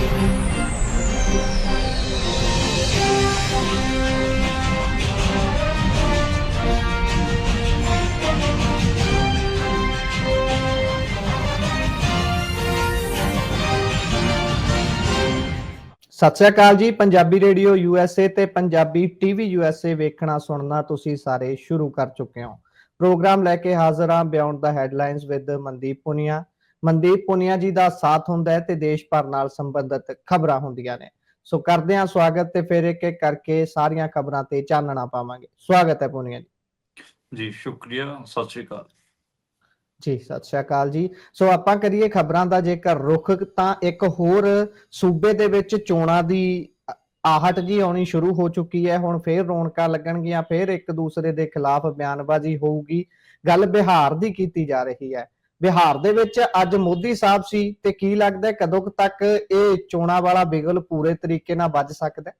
ਸਤਿ ਸ੍ਰੀ ਅਕਾਲ ਜੀ। Punjabi radio USA ਤੇ Punjabi TV USA ਵੇਖਣਾ ਸੁਣਨਾ ਤੁਸੀਂ ਸਾਰੇ ਸ਼ੁਰੂ ਕਰ ਚੁੱਕੇ ਹੋ। ਪ੍ਰੋਗਰਾਮ ਲੈ ਕੇ ਹਾਜ਼ਰ ਹਾਂ beyond the headlines with Mandeep Punia. Mandeep Punia ਜੀ ਦਾ ਸਾਥ ਹੁੰਦਾ ਹੈ ਤੇ ਦੇਸ਼ ਭਰ ਨਾਲ ਸੰਬੰਧਿਤ ਖਬਰਾਂ ਹੁੰਦੀਆਂ ਨੇ। ਸੋ ਕਰਦੇ ਹਾਂ ਸਵਾਗਤ ਤੇ ਫਿਰ ਇੱਕ ਇੱਕ ਕਰਕੇ ਸਾਰੀਆਂ ਖਬਰਾਂ ਤੇ ਚਾਨਣਾ ਪਾਵਾਂਗੇ। ਸਵਾਗਤ ਹੈ ਪੁਨੀਆ ਜੀ। ਜੀ ਸ਼ੁਕਰੀਆ, ਸਤਿ ਸ਼੍ਰੀ ਅਕਾਲ ਜੀ। ਸਤਿ ਸ਼੍ਰੀ ਅਕਾਲ ਜੀ। ਸੋ ਆਪਾਂ ਕਰੀਏ ਖਬਰਾਂ ਦਾ ਜੇਕਰ ਰੁਖ ਤਾਂ ਇੱਕ ਹੋਰ ਸੂਬੇ ਦੇ ਵਿੱਚ ਚੋਣਾਂ ਦੀ ਆਹਟ ਜੀ ਆਉਣੀ ਸ਼ੁਰੂ ਹੋ ਚੁੱਕੀ ਹੈ। ਹੁਣ ਫੇਰ ਰੌਣਕਾਂ ਲੱਗਣਗੀਆਂ, ਫੇਰ ਇੱਕ ਦੂਸਰੇ ਦੇ ਖਿਲਾਫ ਬਿਆਨਬਾਜ਼ੀ ਹੋਊਗੀ। ਗੱਲ ਬਿਹਾਰ ਦੀ ਕੀਤੀ ਜਾ ਰਹੀ ਹੈ। ਬਿਹਾਰ ਦੇ ਵਿੱਚ ਅੱਜ ਮੋਦੀ ਸਾਹਿਬ ਸੀ ਤੇ ਕੀ ਲੱਗਦਾ ਕਦੋਂ ਤੱਕ ਇਹ ਚੋਣਾਂ ਵਾਲਾ ਬਿਗਲ ਪੂਰੇ ਤਰੀਕੇ ਨਾਲ ਵੱਜ ਸਕਦਾ?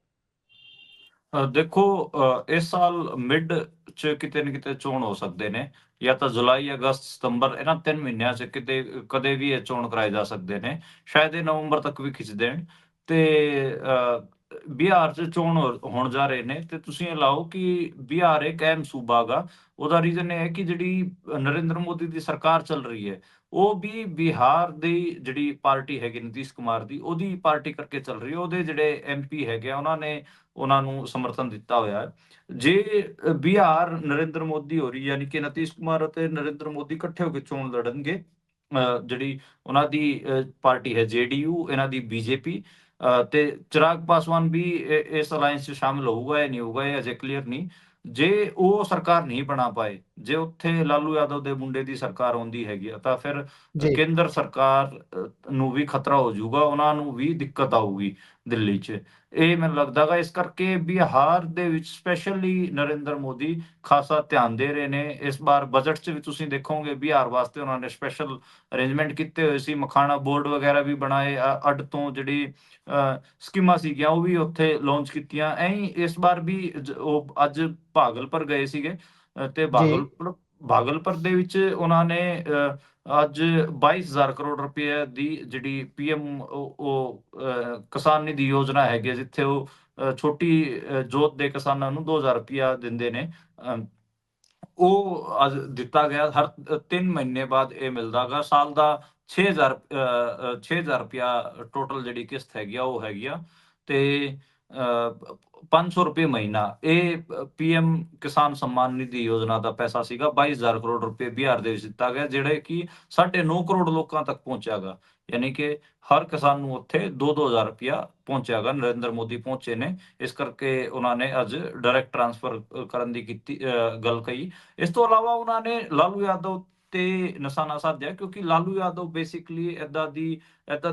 ਦੇਖੋ, ਇਸ ਸਾਲ ਮਿਡ ਚ ਕਿਤੇ ਨਾ ਕਿਤੇ ਚੋਣ ਹੋ ਸਕਦੇ ਨੇ, ਜਾਂ ਤਾਂ ਜੁਲਾਈ, ਅਗਸਤ, ਸਤੰਬਰ, ਇਹਨਾਂ 3 ਮਹੀਨਿਆਂ ਚ ਕਿਤੇ ਕਦੇ ਵੀ ਇਹ ਚੋਣ ਕਰਾਏ ਜਾ ਸਕਦੇ ਨੇ। ਸ਼ਾਇਦ ਇਹ ਨਵੰਬਰ ਤੱਕ ਵੀ ਖਿੱਚ ਦੇਣ। ਤੇ ਬਿਹਾਰ ਚ ਚੋਣ ਹੋਣ ਜਾ ਰਹੇ ਨੇ ਤੇ ਤੁਸੀਂ ਇਹ ਲਾਓ ਕਿ ਬਿਹਾਰ ਇੱਕ ਅਹਿਮ ਸੂਬਾ ਗਾ। ਉਹਦਾ ਰੀਜ਼ਨ ਇਹ ਹੈ ਕਿ ਜਿਹੜੀ ਨਰਿੰਦਰ ਮੋਦੀ ਦੀ ਸਰਕਾਰ ਚੱਲ ਰਹੀ ਹੈ ਉਹ ਵੀ ਬਿਹਾਰ ਦੀ ਜਿਹੜੀ ਪਾਰਟੀ ਹੈਗੀ ਨਿਤੀਸ਼ ਕੁਮਾਰ ਦੀ, ਉਹਦੀ ਪਾਰਟੀ ਕਰਕੇ ਚੱਲ ਰਹੀ ਹੈ। ਉਹਦੇ ਜਿਹੜੇ MP ਹੈਗੇ ਆ ਉਹਨਾਂ ਨੂੰ ਸਮਰਥਨ ਦਿੱਤਾ ਹੋਇਆ ਹੈ। ਜੇ ਬਿਹਾਰ ਨਰਿੰਦਰ ਮੋਦੀ ਹੋ ਰਹੀ, ਯਾਨੀ ਕਿ ਨਿਤੀਸ਼ ਕੁਮਾਰ ਅਤੇ ਨਰਿੰਦਰ ਮੋਦੀ ਇਕੱਠੇ ਹੋ ਕੇ ਚੋਣ ਲੜਨਗੇ, ਜਿਹੜੀ ਉਹਨਾਂ ਦੀ ਪਾਰਟੀ ਹੈ JDU, ਇਹਨਾਂ ਦੀ BJP, ਤੇ ਚਿਰਾਗ ਪਾਸਵਾਨ ਵੀ ਇਸ ਅਲਾਇੰਸ 'ਚ ਸ਼ਾਮਿਲ ਹੋਊਗਾ ਜਾਂ ਨਹੀਂ ਹੋਊਗਾ ਇਹ ਅਜੇ ਕਲੀਅਰ ਨਹੀਂ। ਜੇ ਉਹ ਸਰਕਾਰ ਨਹੀਂ ਬਣਾ ਪਾਏ, ਜੇ ਉੱਥੇ ਲਾਲੂ ਯਾਦਵ ਦੇ ਮੁੰਡੇ ਦੀ ਸਰਕਾਰ ਆਉਂਦੀ ਹੈਗੀ ਆ, ਤਾਂ ਫਿਰ ਕੇਂਦਰ ਸਰਕਾਰ ਨੂੰ ਵੀ ਖਤਰਾ ਹੋ ਜਾਊਗਾ, ਉਹਨਾਂ ਨੂੰ ਵੀ ਦਿੱਕਤ ਆਊਗੀ ਦਿੱਲੀ 'ਚ। ਇਹ ਮੈਨੂੰ ਲੱਗਦਾ ਗਾ। ਇਸ ਕਰਕੇ ਬਿਹਾਰ ਦੇ ਵਿੱਚ ਸਪੈਸ਼ਲੀ ਨਰਿੰਦਰ ਮੋਦੀ ਖਾਸਾ ਧਿਆਨ ਦੇ ਰਹੇ ਨੇ। ਇਸ ਵਾਰ ਬਜਟ 'ਚ ਵੀ ਤੁਸੀਂ ਦੇਖੋਗੇ ਬਿਹਾਰ ਵਾਸਤੇ ਉਹਨਾਂ ਨੇ ਸਪੈਸ਼ਲ ਅਰੇਂਜਮੈਂਟ ਕੀਤੇ ਹੋਏ ਸੀ। ਮਖਾਣਾ ਬੋਰਡ ਵਗੈਰਾ ਵੀ ਬਣਾਏ, ਅੱਡ ਤੋਂ ਜਿਹੜੀ ਸਕੀਮਾਂ ਸੀਗੀਆਂ ਉਹ ਵੀ ਉੱਥੇ ਲਾਂਚ ਕੀਤੀਆਂ। ਐਂ ਇਸ ਵਾਰ ਵੀ ਉਹ ਅੱਜ ਭਾਗਲਪੁਰ ਗਏ ਸੀਗੇ ਤੇ ਭਾਗਲਪੁਰ ਦੇ ਵਿੱਚ ਉਹਨਾਂ ਨੇ ਅੱਜ 22,000 ਕਰੋੜ ਰੁਪਏ ਦੀ ਜਿਹੜੀ PM ਕਿਸਾਨ ਨਿਧੀ ਯੋਜਨਾ ਹੈਗੀ, ਜਿੱਥੇ ਉਹ ਛੋਟੀ ਜੋਤ ਦੇ ਕਿਸਾਨਾਂ ਨੂੰ 2,000 ਰੁਪਇਆ ਦਿੰਦੇ ਨੇ, ਉਹ ਅੱਜ ਦਿੱਤਾ ਗਿਆ। ਹਰ 3 ਮਹੀਨੇ ਬਾਅਦ ਇਹ ਮਿਲਦਾ ਗਾ। ਸਾਲ ਦਾ 6,000 ਰੁਪਇਆ ਟੋਟਲ ਜਿਹੜੀ ਕਿਸ਼ਤ ਹੈਗੀ ਆ ਉਹ ਹੈਗੀ ਆ, ਤੇ 500 ਰੁਪਏ ਮਹੀਨਾ। ਇਹ PM ਕਿਸਾਨ सम्मान निधि योजना ਦਾ ਪੈਸਾ ਸੀਗਾ। 22,000 ਕਰੋੜ ਰੁਪਏ ਬਿਹਾਰ ਦੇ ਵਿੱਚ ਦਿੱਤਾ ਗਿਆ, ਜਿਹੜੇ ਕਿ 9.5 ਕਰੋੜ ਲੋਕਾਂ ਤੱਕ ਪਹੁੰਚਿਆ ਗਾ। ਯਾਨੀ ਕਿ ਹਰ ਕਿਸਾਨ ਨੂੰ ਉੱਥੇ 2-2,000 ਰੁਪਇਆ ਪਹੁੰਚਿਆ ਗਾ। ਨਰਿੰਦਰ ਮੋਦੀ ਪਹੁੰਚੇ ਨੇ, ਇਸ ਕਰਕੇ ਉਹਨਾਂ ਨੇ ਅੱਜ ਡਾਇਰੈਕਟ ਟ੍ਰਾਂਸਫਰ ਕਰਨ ਦੀ ਗੱਲ ਕਹੀ। ਇਸ ਤੋਂ ਇਲਾਵਾ ਉਹਨਾਂ ਨੇ ਲਾਲੂ ਯਾਦਵ ਤੇ ਨਿਸ਼ਾਨਾ ਸਾਧਿਆ, ਕਿਉਂਕਿ ਲਾਲੂ ਯਾਦਵ ਬੇਸਿਕਲੀ ਏਦਾਂ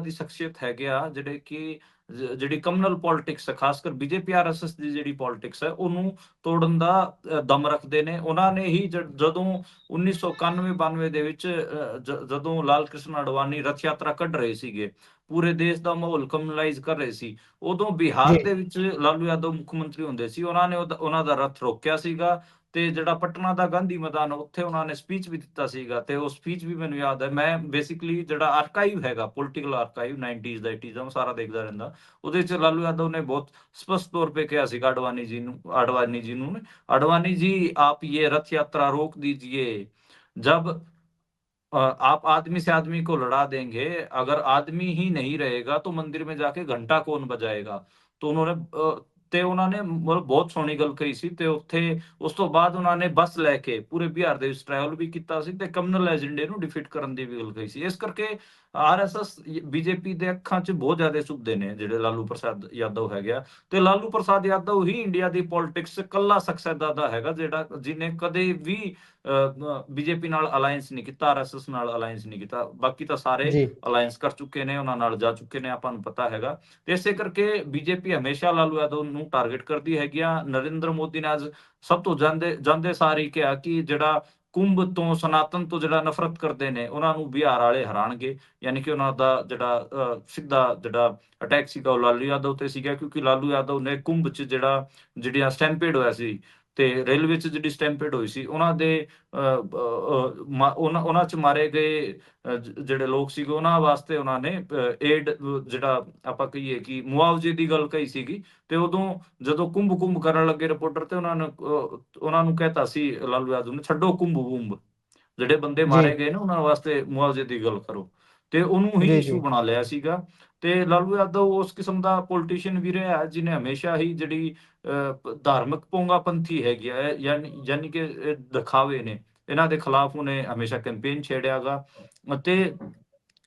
ਦੀ ਸ਼ਖਸੀਅਤ ਹੈਗੇ ਆ ਜਿਹੜੇ ਕਿ ਜਿਹੜੀ ਕਮਿਊਨਲ ਪੋਲਿਟਿਕਸ, ਖਾਸ ਕਰ BJP RSS ਦੀ ਜਿਹੜੀ ਪੋਲਿਟਿਕਸ ਹੈ ਉਹਨੂੰ ਤੋੜਨ ਦਾ ਦਮ ਰੱਖਦੇ ਨੇ। ਉਹਨਾਂ ਨੇ ਹੀ ਜਦੋਂ 1991-92 ਦੇ ਵਿੱਚ ਜਦੋਂ ਲਾਲ ਕ੍ਰਿਸ਼ਨ ਅਡਵਾਨੀ ਰਥ ਯਾਤਰਾ ਕੱਢ ਰਹੇ ਸੀਗੇ, ਪੂਰੇ ਦੇਸ਼ ਦਾ ਮਾਹੌਲ ਕਮਿਊਨਲਾਈਜ਼ ਕਰ ਰਹੇ ਸੀ, ਉਦੋਂ ਬਿਹਾਰ ਦੇ ਵਿੱਚ ਲਾਲੂ ਯਾਦਵ ਮੁੱਖ ਮੰਤਰੀ ਹੁੰਦੇ ਸੀ। ਉਹਨਾਂ ਨੇ ਉਹਨਾਂ ਦਾ ਰਥ ਰੋਕਿਆ ਸੀਗਾ, ਤੇ ਜਿਹੜਾ ਪਟਨਾ ਦਾ ਗਾਂਧੀ ਮੈਦਾਨ ਉੱਥੇ ਉਹਨਾਂ ਨੇ ਸਪੀਚ ਵੀ ਦਿੱਤਾ ਸੀਗਾ। ਤੇ ਉਹ ਸਪੀਚ ਵੀ ਮੈਨੂੰ ਯਾਦ ਹੈ। ਮੈਂ ਬੇਸਿਕਲੀ ਜਿਹੜਾ ਆਰਕਾਈਵ ਹੈਗਾ, ਪੋਲੀਟੀਕਲ ਆਰਕਾਈਵ 90s ਦਾ 80s ਦਾ, ਸਾਰਾ ਦੇਖਦਾ ਰਹਿੰਦਾ। ਉਹਦੇ 'ਚ ਲਾਲੂ ਯਾਦਵ ਨੇ ਬਹੁਤ स्पष्ट तौर पे किया सीगा अडवाणी जी ने, अडवाणी जी आप ये रथ यात्रा रोक दीजिए। जब आप आदमी से आदमी को लड़ा देंगे, अगर आदमी ही नहीं रहेगा तो मंदिर में जाके घंटा कौन बजाएगा। तो ਉਹਨਾਂ ਨੇ ਮਤਲਬ ਬਹੁਤ ਸੋਹਣੀ ਗੱਲ ਕਹੀ ਸੀ। ਤੇ ਉੱਥੇ ਉਸ ਤੋਂ ਬਾਅਦ ਉਹਨਾਂ ਨੇ ਬੱਸ ਲੈ ਕੇ ਪੂਰੇ ਬਿਹਾਰ ਦੇ ਵਿੱਚ ਟਰੈਵਲ ਵੀ ਕੀਤਾ ਸੀ ਤੇ ਕਮਿਊਨਲ ਏਜੰਡੇ ਨੂੰ ਡਿਫੀਟ ਕਰਨ ਦੀ ਵੀ ਗੱਲ ਕਹੀ ਸੀ। ਇਸ ਕਰਕੇ RSS BJP ਦੇ ਅੱਖਾਂ 'ਚ ਬਹੁਤ ਜ਼ਿਆਦਾ ਸੁਭਦੇ ਨੇ ਜਿਹੜੇ ਲਾਲੂ ਪ੍ਰਸਾਦ ਯਾਦਵ ਹੈਗੇ ਆ। ਤੇ ਲਾਲੂ ਪ੍ਰਸਾਦ ਯਾਦਵ ਹੀ ਇੰਡੀਆ ਦੀ ਪੋਲਿਟਿਕਸ ਕੱਲਾ ਸ਼ਖਸ ਏਦਾਂ ਦਾ ਹੈਗਾ ਜਿਹੜਾ ਜਿਹਨੇ ਕਦੇ ਵੀ BJP ਨਾਲ ਅਲਾਈਅੰਸ ਨਹੀਂ ਕੀਤਾ, RSS ਨਾਲ ਅਲਾਈਅੰਸ ਨਹੀਂ ਕੀਤਾ। ਬਾਕੀ ਤਾਂ ਸਾਰੇ ਅਲਾਈਅੰਸ ਕਰ ਚੁੱਕੇ ਨੇ, ਉਹਨਾਂ ਨਾਲ ਜਾ ਚੁੱਕੇ ਨੇ, ਆਪਾਂ ਨੂੰ ਪਤਾ ਹੈਗਾ। ਤੇ ਇਸੇ ਕਰਕੇ BJP ਹਮੇਸ਼ਾ ਲਾਲੂ ਯਾਦਵ ਨੂੰ ਟਾਰਗੇਟ ਕਰਦੀ ਹੈਗੀ ਆ। ਨਰਿੰਦਰ ਮੋਦੀ ਨੇ ਅੱਜ ਸਭ ਤੋਂ ਜਾਂਦੇ ਸਾਰ ਹੀ ਕਿਹਾ ਕਿ ਜਿਹੜਾ ਕੁੰਭ ਤੋਂ, ਸਨਾਤਨ ਤੋਂ ਜਿਹੜਾ ਨਫ਼ਰਤ ਕਰਦੇ ਨੇ, ਉਹਨਾਂ ਨੂੰ ਬਿਹਾਰ ਵਾਲੇ ਹਰਾਣਗੇ। ਯਾਨੀ ਕਿ ਉਹਨਾਂ ਦਾ ਜਿਹੜਾ ਸਿੱਧਾ ਜਿਹੜਾ ਅਟੈਕ ਸੀਗਾ ਉਹ ਲਾਲੂ ਯਾਦਵ ਤੇ ਸੀਗਾ, ਕਿਉਂਕਿ ਲਾਲੂ ਯਾਦਵ ਨੇ ਕੁੰਭ 'ਚ ਜਿਹੜੀਆਂ ਸਟੈਂਪੇਡ ਹੋਇਆ ਸੀ ਤੇ ਰੇਲਵੇ 'ਚ ਜਿਹੜੀ ਸਟੈਂਪੇਡ ਹੋਈ ਸੀ ਉਹਨਾਂ ਦੇ ਉਹਨਾਂ 'ਚ ਮਾਰੇ ਗਏ ਜਿਹੜੇ ਲੋਕ ਸੀਗੇ ਉਹਨਾਂ ਵਾਸਤੇ ਉਹਨਾਂ ਨੇ ਏਡ ਜਿਹੜਾ ਆਪਾਂ ਕਹੀਏ ਕਿ ਮੁਆਵਜ਼ੇ ਦੀ ਗੱਲ ਕਹੀ ਸੀਗੀ। ਤੇ ਉਦੋਂ ਜਦੋਂ ਕੁੰਭ ਕਰਨ ਲੱਗੇ ਰਿਪੋਰਟਰ ਤੇ ਉਹਨਾਂ ਨੂੰ ਕਹਿਤਾ ਸੀ ਲਾਲੂ ਯਾਦਵ ਨੇ, ਛੱਡੋ ਕੁੰਭ, ਜਿਹੜੇ ਬੰਦੇ ਜੀ ਮਾਰੇ ਗਏ ਨੇ ਉਹਨਾਂ ਵਾਸਤੇ ਮੁਆਵਜ਼ੇ ਦੀ ਗੱਲ ਕਰੋ। ਤੇ ਉਹਨੂੰ ਹੀ ਜੀ ਇਸ਼ੂ ਜੀ ਬਣਾ ਲਿਆ ਸੀਗਾ। ਤੇ ਲਾਲੂ ਯਾਦਵ ਉਸ ਕਿਸਮ ਦਾ ਪੋਲੀਟੀਸ਼ੀਅਨ ਵੀ ਰਿਹਾ ਜਿਹਨੇ ਹਮੇਸ਼ਾ ਹੀ ਜਿਹੜੀ ਧਾਰਮਿਕ ਪੋਂਗਾਪੰਥੀ ਹੈਗੀ ਹੈ, ਯਾਨੀ ਕਿ ਦਿਖਾਵੇ ਨੇ, ਇਹਨਾਂ ਦੇ ਖਿਲਾਫ ਉਹਨੇ ਹਮੇਸ਼ਾ ਕੈਂਪੇਨ ਛੇੜਿਆਗਾ। ਅਤੇ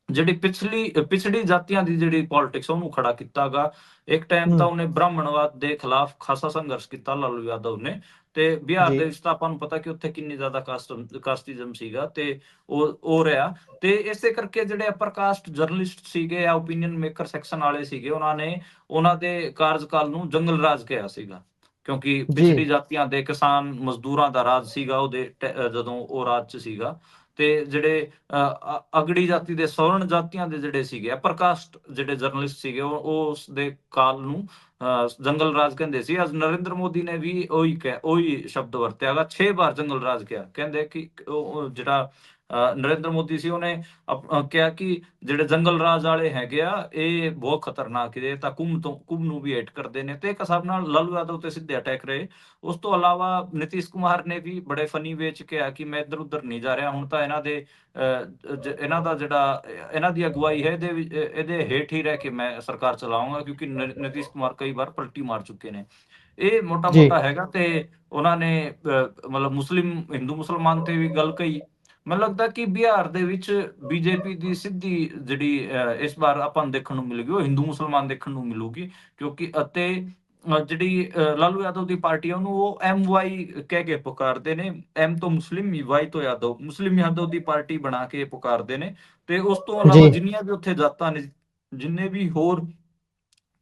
ਜਿਹੜੀ ਪਿਛੜੀ ਜਾਤੀਆਂ ਦੀ ਜਿਹੜੀ ਪੋਲਿਟਿਕਸ ਉਹਨੂੰ ਖੜਾ ਕੀਤਾਗਾ। ਇੱਕ ਟਾਈਮ ਤਾਂ ਉਹਨੇ ਬ੍ਰਾਹਮਣਵਾਦ ਦੇ ਖਿਲਾਫ ਖਾਸਾ ਸੰਘਰਸ਼ ਕੀਤਾ ਲਾਲੂ ਯਾਦਵ ਨੇ। ਤੇ ਬਿਹਾਰ ਜੀ ਦੇ ਵਿੱਚ ਤਾਂ ਆਪਾਂ ਨੂੰ ਪਤਾ ਕਿ ਉੱਥੇ ਕਿੰਨੀ ਜ਼ਿਆਦਾ ਕਾਸਟਿਜ਼ਮ ਸੀਗਾ ਤੇ ਉਹ ਰਿਹਾ। ਤੇ ਇਸੇ ਕਰਕੇ ਜਿਹੜੇ ਅਪਰ ਕਾਸਟ ਜਰਨਲਿਸਟ ਸੀਗੇ ਜਾਂ ਓਪੀਨੀਅਨ ਮੇਕਰ ਸੈਕਸ਼ਨ ਵਾਲੇ ਸੀਗੇ ਉਹਨਾਂ ਦੇ ਕਾਰਜਕਾਲ ਨੂੰ ਜੰਗਲ ਰਾਜ ਕਿਹਾ ਸੀਗਾ, ਕਿਉਂਕਿ ਜੀ ਪਿਛੜੀ ਜਾਤੀਆਂ ਦੇ ਕਿਸਾਨ ਮਜ਼ਦੂਰਾਂ ਦਾ ਰਾਜ ਸੀਗਾ ਉਹਦੇ ਜਦੋਂ ਉਹ ਰਾਜ 'ਚ ਸੀਗਾ। ਤੇ ਜਿਹੜੇ ਅਗੜੀ ਜਾਤੀ ਦੇ ਸਵਰਨ ਜਾਤੀਆਂ ਦੇ ਜਿਹੜੇ ਸੀਗੇ ਅਪਰ ਕਾਸਟ ਜਿਹੜੇ ਜਰਨਲਿਸਟ ਸੀਗੇ ਉਹ ਉਸ ਦੇ ਕਾਲ ਨੂੰ ਜੰਗਲ ਰਾਜ ਕਹਿੰਦੇ ਸੀ। ਅੱਜ ਨਰਿੰਦਰ ਮੋਦੀ ਨੇ ਵੀ ਉਹੀ ਸ਼ਬਦ ਵਰਤਿਆਗਾ, 6 ਵਾਰ ਜੰਗਲ ਰਾਜ ਕਿਹਾ। ਕਹਿੰਦੇ ਕਿ ਉਹ ਜਿਹੜਾ ਨਰਿੰਦਰ ਮੋਦੀ ਸੀ ਉਹਨੇ ਕਿਹਾ ਕਿ ਜਿਹੜੇ ਜੰਗਲ ਰਾਜ ਵਾਲੇ ਹੈਗੇ ਆ ਇਹ ਬਹੁਤ ਖਤਰਨਾਕ ਨੇ, ਤਾਂ ਕੁੰਭ ਨੂੰ ਵੀ ਹਿੱਟ ਕਰਦੇ ਨੇ। ਤੇ ਇੱਕ ਹਿਸਾਬ ਨਾਲ ਲਾਲੂ ਯਾਦਵ ਤੇ ਸਿੱਧੇ ਅਟੈਕ ਰਹੇ। ਉਸ ਤੋਂ ਇਲਾਵਾ ਨਿਤੀਸ਼ ਕੁਮਾਰ ਨੇ ਵੀ ਬੜੇ ਫਨੀ ਵੇ 'ਚ ਕਿਹਾ ਕਿ ਮੈਂ ਇੱਧਰ ਉੱਧਰ ਨਹੀਂ ਜਾ ਰਿਹਾ, ਹੁਣ ਤਾਂ ਇਹਨਾਂ ਦਾ ਜਿਹੜਾ ਇਹਨਾਂ ਦੀ ਅਗਵਾਈ ਹੈ ਇਹਦੇ ਹੇਠ ਹੀ ਰਹਿ ਕੇ ਮੈਂ ਸਰਕਾਰ ਚਲਾਉਂਗਾ, ਕਿਉਂਕਿ ਨਿਤੀਸ਼ ਕੁਮਾਰ ਕਈ ਵਾਰ ਪਲਟੀ ਮਾਰ ਚੁੱਕੇ ਨੇ। ਇਹ ਮੋਟਾ ਜੀ ਮੋਟਾ ਹੈਗਾ। ਤੇ ਉਹਨਾਂ ਨੇ ਮਤਲਬ ਹਿੰਦੂ ਮੁਸਲਮਾਨ ਤੇ ਵੀ ਗੱਲ ਕਹੀ। ਮੈਨੂੰ ਲੱਗਦਾ ਕਿ ਬਿਹਾਰ ਦੇ ਵਿੱਚ ਬੀਜੇਪੀ ਦੀ ਸਿੱਧੀ ਜਿਹੜੀ ਇਸ ਵਾਰ ਆਪਾਂ ਨੂੰ ਦੇਖਣ ਨੂੰ ਮਿਲੂਗੀ ਉਹ ਹਿੰਦੂ ਮੁਸਲਮਾਨ ਦੇਖਣ ਨੂੰ ਮਿਲੂਗੀ, ਕਿਉਂਕਿ ਅਤੇ ਜਿਹੜੀ ਲਾਲੂ ਯਾਦਵ ਦੀ ਪਾਰਟੀ ਹੈ ਉਹਨੂੰ ਉਹ MY ਕਹਿ ਕੇ ਪੁਕਾਰਦੇ ਨੇ, M ਤੋਂ ਮੁਸਲਿਮ, Y ਤੋਂ ਯਾਦਵ, ਮੁਸਲਿਮ ਯਾਦਵ ਦੀ ਪਾਰਟੀ ਬਣਾ ਕੇ ਪੁਕਾਰਦੇ ਨੇ। ਤੇ ਉਸ ਤੋਂ ਇਲਾਵਾ ਜੀ ਜਿੰਨੀਆਂ ਵੀ ਉੱਥੇ ਜਾਤਾਂ ਨੇ, ਜਿੰਨੇ ਵੀ ਹੋਰ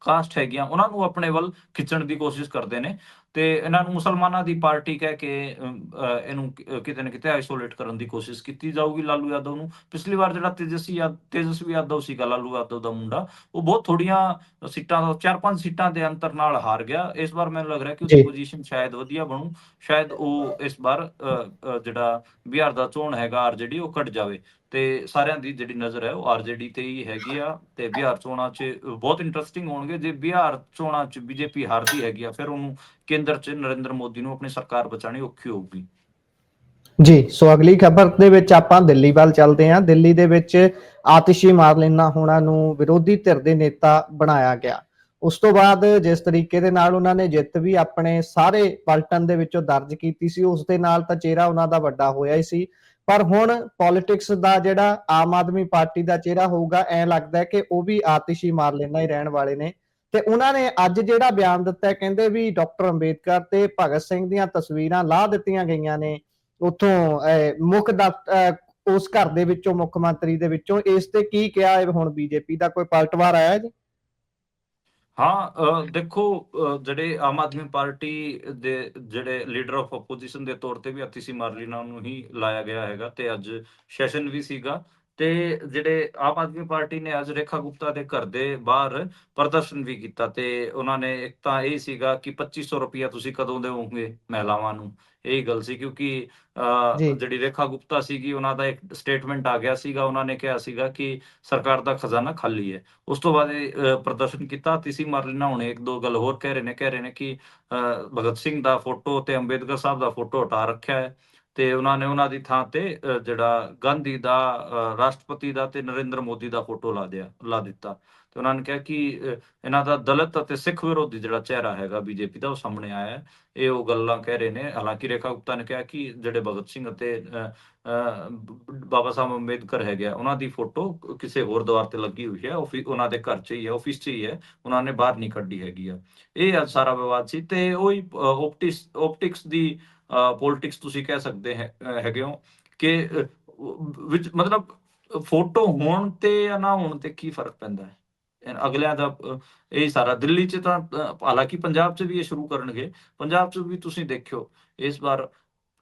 ਕਾਸਟ ਹੈਗੀਆਂ, ਉਹਨਾਂ ਨੂੰ ਆਪਣੇ ਵੱਲ ਖਿੱਚਣ ਦੀ ਕੋਸ਼ਿਸ਼ ਕਰਦੇ ਨੇ। ਤੇ ਇਹਨਾਂ ਨੂੰ ਮੁਸਲਮਾਨਾਂ ਦੀ ਪਾਰਟੀ ਕਹਿ ਕੇ ਇਹਨੂੰ ਕਿਤੇ ਨਾ ਕਿਤੇ ਆਈਸੋਲੇਟ ਕਰਨ ਦੀ ਕੋਸ਼ਿਸ਼ ਕੀਤੀ ਜਾਊਗੀ ਲਾਲੂ ਯਾਦਵ ਨੂੰ। ਪਿਛਲੀ ਵਾਰ ਜਿਹੜਾ ਤੇਜਸਵੀ ਯਾਦਵ ਸੀਗਾ ਲਾਲੂ ਯਾਦਵ ਦਾ ਮੁੰਡਾ, ਉਹ ਬਹੁਤ ਥੋੜੀਆਂ ਸੀਟਾਂ, 4-5 ਸੀਟਾਂ ਦੇ ਅੰਤਰ ਨਾਲ ਹਾਰ ਗਿਆ। ਇਸ ਵਾਰ ਮੈਨੂੰ ਲੱਗ ਰਿਹਾ ਕਿ ਉਹਦੀ ਜੀ ਪੋਜੀਸ਼ਨ ਸ਼ਾਇਦ ਵਧੀਆ ਬਣੂ, ਸ਼ਾਇਦ ਉਹ ਇਸ ਵਾਰ ਜਿਹੜਾ ਬਿਹਾਰ ਦਾ ਚੋਣ ਹੈਗਾ RJD ਉਹ ਕੱਟ ਜਾਵੇ। ਤੇ ਸਾਰਿਆਂ ਦੀ ਜਿਹੜੀ ਨਜ਼ਰ ਹੈ ਉਹ RJD ਤੇ ਹੀ ਹੈਗੀ ਆ। ਤੇ ਬਿਹਾਰ ਚੋਣਾਂ 'ਚ ਬਹੁਤ ਇੰਟਰਸਟਿੰਗ ਹੋਣਗੇ। ਜੇ ਬਿਹਾਰ ਚੋਣਾਂ 'ਚ ਬੀਜੇਪੀ ਹਾਰਦੀ ਹੈਗੀ ਆ, ਫਿਰ ਉਹਨੂੰ ਕੇਂਦਰ 'ਚ ਨਰਿੰਦਰ ਮੋਦੀ ਨੂੰ ਆਪਣੀ ਸਰਕਾਰ ਬਚਾਣੀ ਔਖੀ ਹੋਊਗੀ। ਜੀ ਸੋ ਅਗਲੀ ਖਬਰ ਦੇ ਵਿੱਚ ਆਪਾਂ ਦਿੱਲੀ ਵੱਲ ਚੱਲਦੇ ਹਾਂ। ਦਿੱਲੀ ਦੇ ਵਿੱਚ ਆਤਿਸ਼ੀ ਮਾਰਲੇਨਾ ਹੋਣਾ ਨੂੰ ਵਿਰੋਧੀ ਧਿਰ ਦੇ ਨੇਤਾ ਬਣਾਇਆ ਗਿਆ। ਉਸ ਤੋਂ ਬਾਅਦ ਜਿਸ ਤਰੀਕੇ ਦੇ ਨਾਲ ਉਹਨਾਂ ਨੇ ਜਿੱਤ ਵੀ ਆਪਣੇ ਸਾਰੇ ਪਲਟਨ ਦੇ ਵਿੱਚੋਂ ਦਰਜ ਕੀਤੀ ਸੀ, ਉਸ ਦੇ ਨਾਲ ਤਾਂ ਚਿਹਰਾ ਉਹਨਾਂ ਦਾ ਵੱਡਾ ਹੋਇਆ ਹੀ ਸੀ। ਪਰ ਹੁਣ ਪੋਲਿਟਿਕਸ ਦਾ ਜਿਹੜਾ ਆਮ ਆਦਮੀ ਪਾਰਟੀ ਦਾ ਚਿਹਰਾ ਹੋਊਗਾ, ਐ ਲੱਗਦਾ ਹੈ ਕਿ ਉਹ ਵੀ ਆਤਿਸ਼ੀ ਮਾਰਲੇਨਾ ਹੀ ਰਹਿਣ ਵਾਲੇ ਨੇ। ਤੇ ਉਹਨਾਂ ਨੇ ਅੱਜ ਜਿਹੜਾ ਬਿਆਨ ਦਿੱਤਾ, ਕਹਿੰਦੇ ਵੀ ਡਾਕਟਰ ਅੰਬੇਦਕਰ ਤੇ ਭਗਤ ਸਿੰਘ ਦੀਆਂ ਤਸਵੀਰਾਂ ਲਾ ਦਿੱਤੀਆਂ ਗਈਆਂ ਨੇ ਉੱਥੋਂ ਮੁੱਖ ਉਸ ਘਰ ਦੇ ਵਿੱਚੋਂ, ਮੁੱਖ ਮੰਤਰੀ ਦੇ ਵਿੱਚੋਂ। ਇਸ ਤੇ ਕੀ ਕਿਹਾ ਹੈ ਹੁਣ ਬੀਜੇਪੀ ਦਾ ਕੋਈ ਪਲਟਵਾਰ ਆਇਆ ਜੀ? ਹਾਂ, ਦੇਖੋ, ਜਿਹੜੇ ਆਮ ਆਦਮੀ ਪਾਰਟੀ ਦੇ ਜਿਹੜੇ ਲੀਡਰ ਆਫ ਆਪੋਜੀਸ਼ਨ ਦੇ ਤੌਰ ਤੇ ਵੀ ਆਤਿਸ਼ੀ ਮਾਰਲੇਨਾ ਨੂੰ ਹੀ ਲਾਇਆ ਗਿਆ ਹੈਗਾ। ਤੇ ਅੱਜ ਸੈਸ਼ਨ ਵੀ ਸੀਗਾ। ਤੇ ਜਿਹੜੇ ਆਮ ਆਦਮੀ ਪਾਰਟੀ ਨੇ ਅੱਜ ਰੇਖਾ ਗੁਪਤਾ ਦੇ ਘਰ ਦੇ ਬਾਹਰ ਪ੍ਰਦਰਸ਼ਨ ਵੀ ਕੀਤਾ। ਤੇ ਉਹਨਾਂ ਨੇ ਇੱਕ ਤਾਂ ਇਹ ਸੀਗਾ ਕਿ 2500 ਰੁਪਇਆ ਤੁਸੀਂ ਕਦੋਂ ਦੇਵੋਗੇ ਮਹਿਲਾਵਾਂ ਨੂੰ, ਇਹੀ ਗੱਲ ਸੀ। ਕਿਉਂਕਿ ਜੀ ਜਿਹੜੀ ਰੇਖਾ ਗੁਪਤਾ ਸੀਗੀ ਉਹਨਾਂ ਦਾ ਇੱਕ ਸਟੇਟਮੈਂਟ ਆ ਗਿਆ ਸੀਗਾ, ਉਹਨਾਂ ਨੇ ਕਿਹਾ ਸੀਗਾ ਕਿ ਸਰਕਾਰ ਦਾ ਖਜ਼ਾਨਾ ਖਾਲੀ ਹੈ। ਉਸ ਤੋਂ ਬਾਅਦ ਇਹ ਪ੍ਰਦਰਸ਼ਨ ਕੀਤਾ। ਆਤਿਸ਼ੀ ਮਾਰਲੇਨਾ ਹੁਣ ਇੱਕ ਦੋ ਗੱਲ ਹੋਰ ਕਹਿ ਰਹੇ ਨੇ ਕਿ ਭਗਤ ਸਿੰਘ ਦਾ ਫੋਟੋ ਤੇ ਅੰਬੇਦਕਰ ਸਾਹਿਬ ਦਾ ਫੋਟੋ ਹਟਾ ਰੱਖਿਆ ਹੈ। ਤੇ ਉਹਨਾਂ ਨੇ ਉਹਨਾਂ ਦੀ ਥਾਂ ਤੇ ਜਿਹੜਾ ਗਾਂਧੀ ਦਾ, ਰਾਸ਼ਟਰਪਤੀ ਦਾ ਤੇ ਨਰਿੰਦਰ ਮੋਦੀ ਦਾ ਫੋਟੋ ਲਾ ਦਿੱਤਾ। ਤੇ ਉਹਨਾਂ ਨੇ ਕਿਹਾ ਕਿ ਇਹਨਾਂ ਦਾ ਦਲਿਤ ਅਤੇ ਸਿੱਖ ਵਿਰੋਧੀ ਜਿਹੜਾ ਚਿਹਰਾ ਹੈਗਾ ਬੀਜੇਪੀ ਦਾ ਉਹ ਸਾਹਮਣੇ ਆਇਆ ਹੈ। ਇਹ ਉਹ ਗੱਲਾਂ ਕਹਿ ਰਹੇ ਨੇ। ਹਾਲਾਂਕਿ ਰੇਖਾ ਗੁਪਤਾ ਨੇ ਕਿਹਾ ਕਿ ਜਿਹੜੇ ਭਗਤ ਸਿੰਘ ਅਤੇ ਬਾਬਾ ਸਾਹਿਬ ਅੰਬੇਦਕਰ ਹੈਗੇ ਆ, ਉਹਨਾਂ ਦੀ ਫੋਟੋ ਕਿਸੇ ਹੋਰ ਦੀਵਾਰ ਤੇ ਲੱਗੀ ਹੋਈ ਹੈ, ਉਹਨਾਂ ਦੇ ਘਰ 'ਚ ਹੀ ਹੈ, ਆਫਿਸ 'ਚ ਹੀ ਹੈ, ਉਹਨਾਂ ਨੇ ਬਾਹਰ ਨਹੀਂ ਕੱਢੀ ਹੈਗੀ ਆ। ਇਹ ਅੱਜ ਸਾਰਾ ਵਿਵਾਦ ਸੀ। ਤੇ ਉਹੀ ਓਪਟਿਕਸ ਦੀ ਪੋਲਿਟਿਕਸ ਤੁਸੀਂ ਕਹਿ ਸਕਦੇ ਹੈਗੇ ਹੋ ਕਿ ਵਿੱਚ ਮਤਲਬ ਫੋਟੋ ਹੋਣ ਤੇ ਜਾਂ ਨਾ ਹੋਣ ਤੇ ਕੀ ਫਰਕ ਪੈਂਦਾ ਹੈ ਅਗਲਿਆਂ ਦਾ। ਇਹ ਸਾਰਾ ਦਿੱਲੀ 'ਚ ਤਾਂ ਹਾਲਾਂਕਿ ਪੰਜਾਬ 'ਚ ਵੀ ਇਹ ਸ਼ੁਰੂ ਕਰਨਗੇ। ਪੰਜਾਬ 'ਚ ਵੀ ਤੁਸੀਂ ਦੇਖਿਓ ਇਸ ਵਾਰ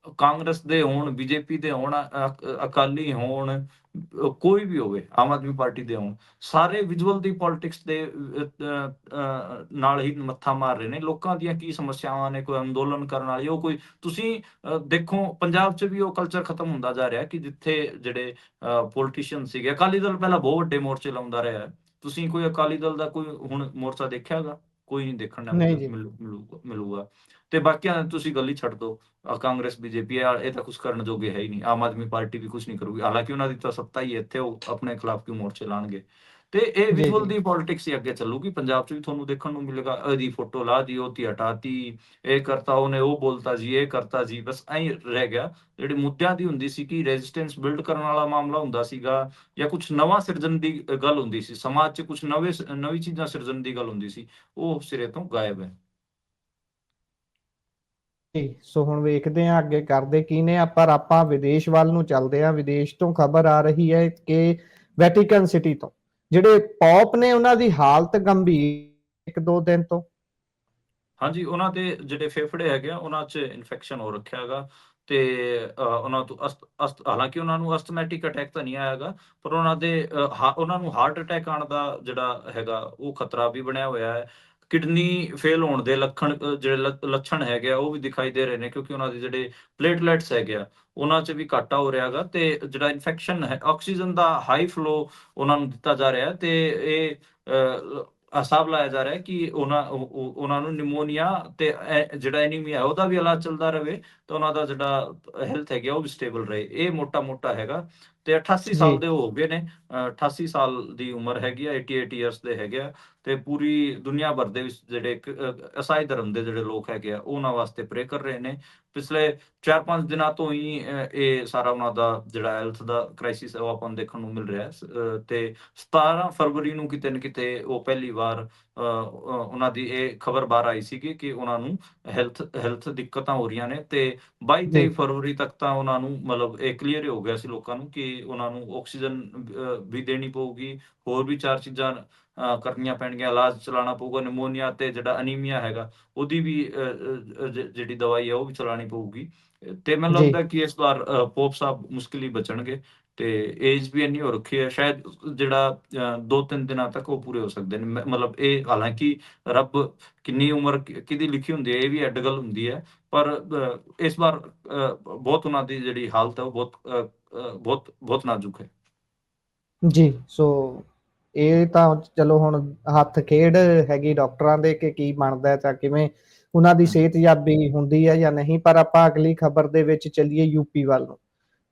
ਕਾਂਗਰਸ ਦੇ ਹੋਣ, ਬੀਜੇਪੀ ਦੇ ਹੋਣ, ਅਕਾਲੀ ਹੋਣ, ਕੋਈ ਵੀ ਹੋਵੇ, ਆਮ ਆਦਮੀ ਪਾਰਟੀ ਦੇ ਹੋਣ, ਸਾਰੇ ਵਿਜ਼ੂਅਲ ਦੀ ਪੋਲਿਟਿਕਸ ਦੇ ਨਾਲ ਹੀ ਮੱਥਾ ਮਾਰ ਰਹੇ ਨੇ। ਲੋਕਾਂ ਦੀਆਂ ਕੀ ਸਮੱਸਿਆਵਾਂ ਨੇ, ਕੋਈ ਅੰਦੋਲਨ ਕਰਨ ਵਾਲੀ, ਉਹ ਕੋਈ ਤੁਸੀਂ ਦੇਖੋ ਪੰਜਾਬ 'ਚ ਵੀ ਉਹ ਕਲਚਰ ਖਤਮ ਹੁੰਦਾ ਜਾ ਰਿਹਾ ਕਿ ਜਿੱਥੇ ਜਿਹੜੇ ਪੋਲੀਟੀਸ਼ੀਅਨ ਸੀਗੇ, ਅਕਾਲੀ ਦਲ ਪਹਿਲਾਂ ਬਹੁਤ ਵੱਡੇ ਮੋਰਚੇ ਲਾਉਂਦਾ ਰਿਹਾ ਹੈ। ਤੁਸੀਂ ਕੋਈ ਅਕਾਲੀ ਦਲ ਦਾ ਕੋਈ ਹੁਣ ਮੋਰਚਾ ਦੇਖਿਆਗਾ? ਕੋਈ ਨਹੀਂ ਦੇਖਣ ਨਹੀਂ ਜੀ। ਮਿਲੂਗਾ। ਤੇ ਬਾਕੀਆਂ ਤੁਸੀਂ ਗੱਲ ਹੀ ਛੱਡ ਦੋ, ਕਾਂਗਰਸ ਬੀਜੇਪੀ ਇਹ ਤਾਂ ਕੁਝ ਕਰਨ ਜੋਗੇ ਹੈ ਹੀ ਨਹੀਂ। ਆਮ ਆਦਮੀ ਪਾਰਟੀ ਵੀ ਕੁਝ ਨਹੀਂ ਕਰੂਗੀ, ਹਾਲਾਂਕਿ ਉਹਨਾਂ ਦੀ ਤਾਂ ਸੱਤਾ ਹੀ ਹੈ ਇੱਥੇ, ਉਹ ਆਪਣੇ ਖਿਲਾਫ ਕਿਉਂ ਮੋਰਚੇ ਲਾਣਗੇ। ਤੇ ਇਹ ਜੀ ਵਿਜ਼ੂਅਲ ਜੀ ਦੀ ਪੋਲਿਟਿਕਸ ਹੀ ਅੱਗੇ ਚੱਲੂਗੀ। ਪੰਜਾਬ 'ਚ ਵੀ ਤੁਹਾਨੂੰ ਦੇਖਣ ਨੂੰ ਮਿਲੇਗਾ, ਇਹਦੀ ਫੋਟੋ ਲਾ ਦੀ, ਉਹਦੀ ਹਟਾਤੀ, ਇਹ ਕਰਤਾ, ਉਹਨੇ ਉਹ ਬੋਲਤਾ ਜੀ, ਇਹ ਕਰਤਾ ਜੀ, ਬਸ ਐਂ ਰਹਿ ਗਿਆ। ਜਿਹੜੇ ਮੁੱਦਿਆਂ ਦੀ ਹੁੰਦੀ ਸੀ ਕਿ ਰੈਜ਼ਿਸਟੈਂਸ ਬਿਲਡ ਕਰਨ ਵਾਲਾ ਮਾਮਲਾ ਹੁੰਦਾ ਸੀਗਾ, ਜਾਂ ਕੁਝ ਨਵਾਂ ਸਿਰਜਣ ਦੀ ਗੱਲ ਹੁੰਦੀ ਸੀ, ਸਮਾਜ 'ਚ ਕੁਝ ਨਵੀਂ ਚੀਜ਼ਾਂ ਸਿਰਜਣ ਦੀ ਗੱਲ ਹੁੰਦੀ ਸੀ, ਉਹ ਸਿਰੇ ਤੋਂ ਗਾਇਬ ਹੈ। ਜੀ ਸੋ ਹੁਣ ਵੇਖਦੇ ਹਾਂ ਅੱਗੇ ਕਰਦੇ ਕੀ ਨੇ। ਪਰ ਆਪਾਂ ਵਿਦੇਸ਼ ਵੱਲ ਨੂੰ ਚੱਲਦੇ ਹਾਂ। ਵਿਦੇਸ਼ ਤੋਂ ਖਬਰ ਆ ਰਹੀ ਹੈ ਕਿ ਵੈਟੀਕਨ ਸਿਟੀ ਤੋਂ ਜਿਹੜੇ ਪੌਪ ਨੇ ਉਹਨਾਂ ਦੀ ਹਾਲਤ ਗੰਭੀਰ 1-2 ਦਿਨ ਤੋਂ। ਹਾਂਜੀ, ਉਹਨਾਂ ਦੇ ਜਿਹੜੇ ਫੇਫੜੇ ਹੈਗੇ ਆ, ਉਹਨਾਂ 'ਚ ਇਨਫੈਕਸ਼ਨ ਹੋ ਰੱਖਿਆ ਹੈਗਾ, ਤੇ ਉਹਨਾਂ ਤੋਂ ਹਾਲਾਂਕਿ ਉਹਨਾਂ ਨੂੰ ਅਸਥਮੈਟਿਕ ਅਟੈਕ ਤਾਂ ਨਹੀਂ ਆਇਆ ਹੈਗਾ, ਪਰ ਉਹਨਾਂ ਨੂੰ ਹਾਰਟ ਅਟੈਕ ਆਉਣ ਦਾ ਜਿਹੜਾ ਹੈਗਾ ਉਹ ਖਤਰਾ ਵੀ ਬਣਿਆ ਹੋਇਆ ਹੈ। ਕਿਡਨੀ ਫੇਲ ਹੋਣ ਦੇ ਜਿਹੜੇ ਲੱਛਣ ਹੈਗੇ ਆ, ਉਹ ਵੀ ਦਿਖਾਈ ਦੇ ਰਹੇ ਨੇ, ਕਿਉਂਕਿ ਉਹਨਾਂ ਦੇ ਜਿਹੜੇ ਪਲੇਟਲੈਟਸ ਹੈਗੇ ਆ, ਉਹਨਾਂ 'ਚ ਵੀ ਘਾਟਾ ਹੋ ਰਿਹਾ ਹੈਗਾ, ਤੇ ਜਿਹੜਾ ਇਨਫੈਕਸ਼ਨ ਹੈ, ਆਕਸੀਜਨ ਦਾ ਹਾਈ ਫਲੋ ਉਹਨਾਂ ਨੂੰ ਦਿੱਤਾ ਜਾ ਰਿਹਾ ਹੈ, ਤੇ ਇਹ ਹਿਸਾਬ ਲਾਇਆ ਜਾ ਰਿਹਾ ਹੈ ਕਿ ਉਹਨਾਂ ਨੂੰ ਨਿਮੋਨੀਆ ਤੇ ਜਿਹੜਾ ਐਨੀਮੀਆ ਉਹਦਾ ਵੀ ਇਲਾਜ ਚੱਲਦਾ ਰਹੇ, ਤਾਂ ਉਹਨਾਂ ਦਾ ਜਿਹੜਾ ਹੈਲਥ ਹੈਗਾ ਉਹ ਵੀ ਸਟੇਬਲ ਰਹੇ। ਇਹ ਮੋਟਾ ਹੈਗਾ। ਤੇ 88 ਜੀ ਸਾਲ ਦੇ ਹੋ ਗਏ ਨੇ, 88 ਸਾਲ ਦੀ ਉਮਰ ਹੈਗੀ ਆ, 88 ਇਅਰਸ ਦੇ ਹੈਗੇ ਆ, ਤੇ ਪੂਰੀ ਦੁਨੀਆ ਭਰ ਦੇ ਵਿੱਚ ਜਿਹੜੇ ਈਸਾਈ ਧਰਮ ਦੇ ਜਿਹੜੇ ਲੋਕ ਹੈਗੇ ਆ, ਉਹਨਾਂ ਵਾਸਤੇ ਪ੍ਰੇ ਕਰ ਰਹੇ ਨੇ। ਪਿਛਲੇ 4-5 ਦਿਨਾਂ ਤੋਂ ਹੀ ਇਹ ਸਾਰਾ ਉਹਨਾਂ ਦਾ ਜਿਹੜਾ ਹੈਲਥ ਦਾ ਕ੍ਰਾਈਸਿਸ ਹੈ ਉਹ ਆਪਾਂ ਨੂੰ ਦੇਖਣ ਨੂੰ ਮਿਲ ਰਿਹਾ ਹੈ। ਤੇ 17 ਫਰਵਰੀ ਨੂੰ ਕਿਤੇ ਨਾ ਕਿਤੇ ਉਹ ਪਹਿਲੀ ਵਾਰ ਉਹਨਾਂ ਦੀ ਇਹ ਖਬਰ ਬਾਹਰ ਆਈ ਸੀਗੀ ਕਿ ਉਹਨਾਂ ਨੂੰ ਹੈਲਥ ਦਿੱਕਤਾਂ ਹੋ ਰਹੀਆਂ ਨੇ, ਤੇ 22-23 ਜੀ ਫਰਵਰੀ ਤੱਕ ਤਾਂ ਉਹਨਾਂ ਨੂੰ ਮਤਲਬ ਇਹ ਕਲੀਅਰ ਹੋ ਗਿਆ ਸੀ ਲੋਕਾਂ ਨੂੰ ਕਿ ਉਹਨਾਂ ਨੂੰ ਆਕਸੀਜਨ ਵੀ ਦੇਣੀ ਪਊਗੀ, ਹੋਰ ਵੀ 4 ਚੀਜ਼ਾਂ ਕਰਨੀਆਂ ਪੈਣਗੀਆਂ, ਇਲਾਜ ਚਲਾਉਣਾ ਪਊਗਾ, ਨਿਮੋਨੀਆ ਤੇ ਜਿਹੜਾ ਅਨੀਮੀਆ ਹੈਗਾ ਉਹਦੀ ਵੀ ਜਿਹੜੀ ਦਵਾਈ ਹੈ ਉਹ ਵੀ ਚਲਾਉਣੀ ਪਊਗੀ। ਤੇ ਮੈਨੂੰ ਜੀ ਲੱਗਦਾ ਕਿ ਇਸ ਵਾਰ ਪੋਪ ਸਾਹਿਬ ਮੁਸ਼ਕਿਲ ਹੀ ਬਚਣਗੇ, ਤੇ ਏਜ ਵੀ ਇੰਨੀ ਹੋ ਰੱਖੀ ਹੈ, ਸ਼ਾਇਦ ਜਿਹੜਾ 2-3 ਦਿਨਾਂ ਤੱਕ ਉਹ ਪੂਰੇ ਹੋ ਸਕਦੇ ਨੇ। ਮਤਲਬ ਇਹ ਹਾਲਾਂਕਿ ਰੱਬ ਕਿੰਨੀ ਉਮਰ ਕਿਹਦੀ ਲਿਖੀ ਹੁੰਦੀ ਹੈ, ਇਹ ਵੀ ਅੱਡ ਗੱਲ ਹੁੰਦੀ ਹੈ, ਪਰ ਇਸ ਵਾਰ ਬਹੁਤ ਉਹਨਾਂ ਦੀ ਜਿਹੜੀ ਹਾਲਤ ਹੈ ਉਹ ਬਹੁਤ ਨਾਜ਼ੁਕ ਹੈ। ਜੀ ਸੋ ਇਹ ਤਾਂ ਚਲੋ ਹੁਣ ਹੱਥ ਖੇਡ ਹੈਗੀ ਡਾਕਟਰਾਂ ਦੇ ਕਿ ਕੀ ਬਣਦਾ ਜਾਂ ਕਿਵੇਂ ਉਹਨਾਂ ਦੀ ਸਿਹਤਯਾਬੀ ਹੁੰਦੀ ਹੈ ਜਾਂ ਨਹੀਂ। ਪਰ ਆਪਾਂ ਅਗਲੀ ਖਬਰ ਦੇ ਵਿੱਚ ਚੱਲੀਏ ਯੂਪੀ ਵੱਲ ਨੂੰ।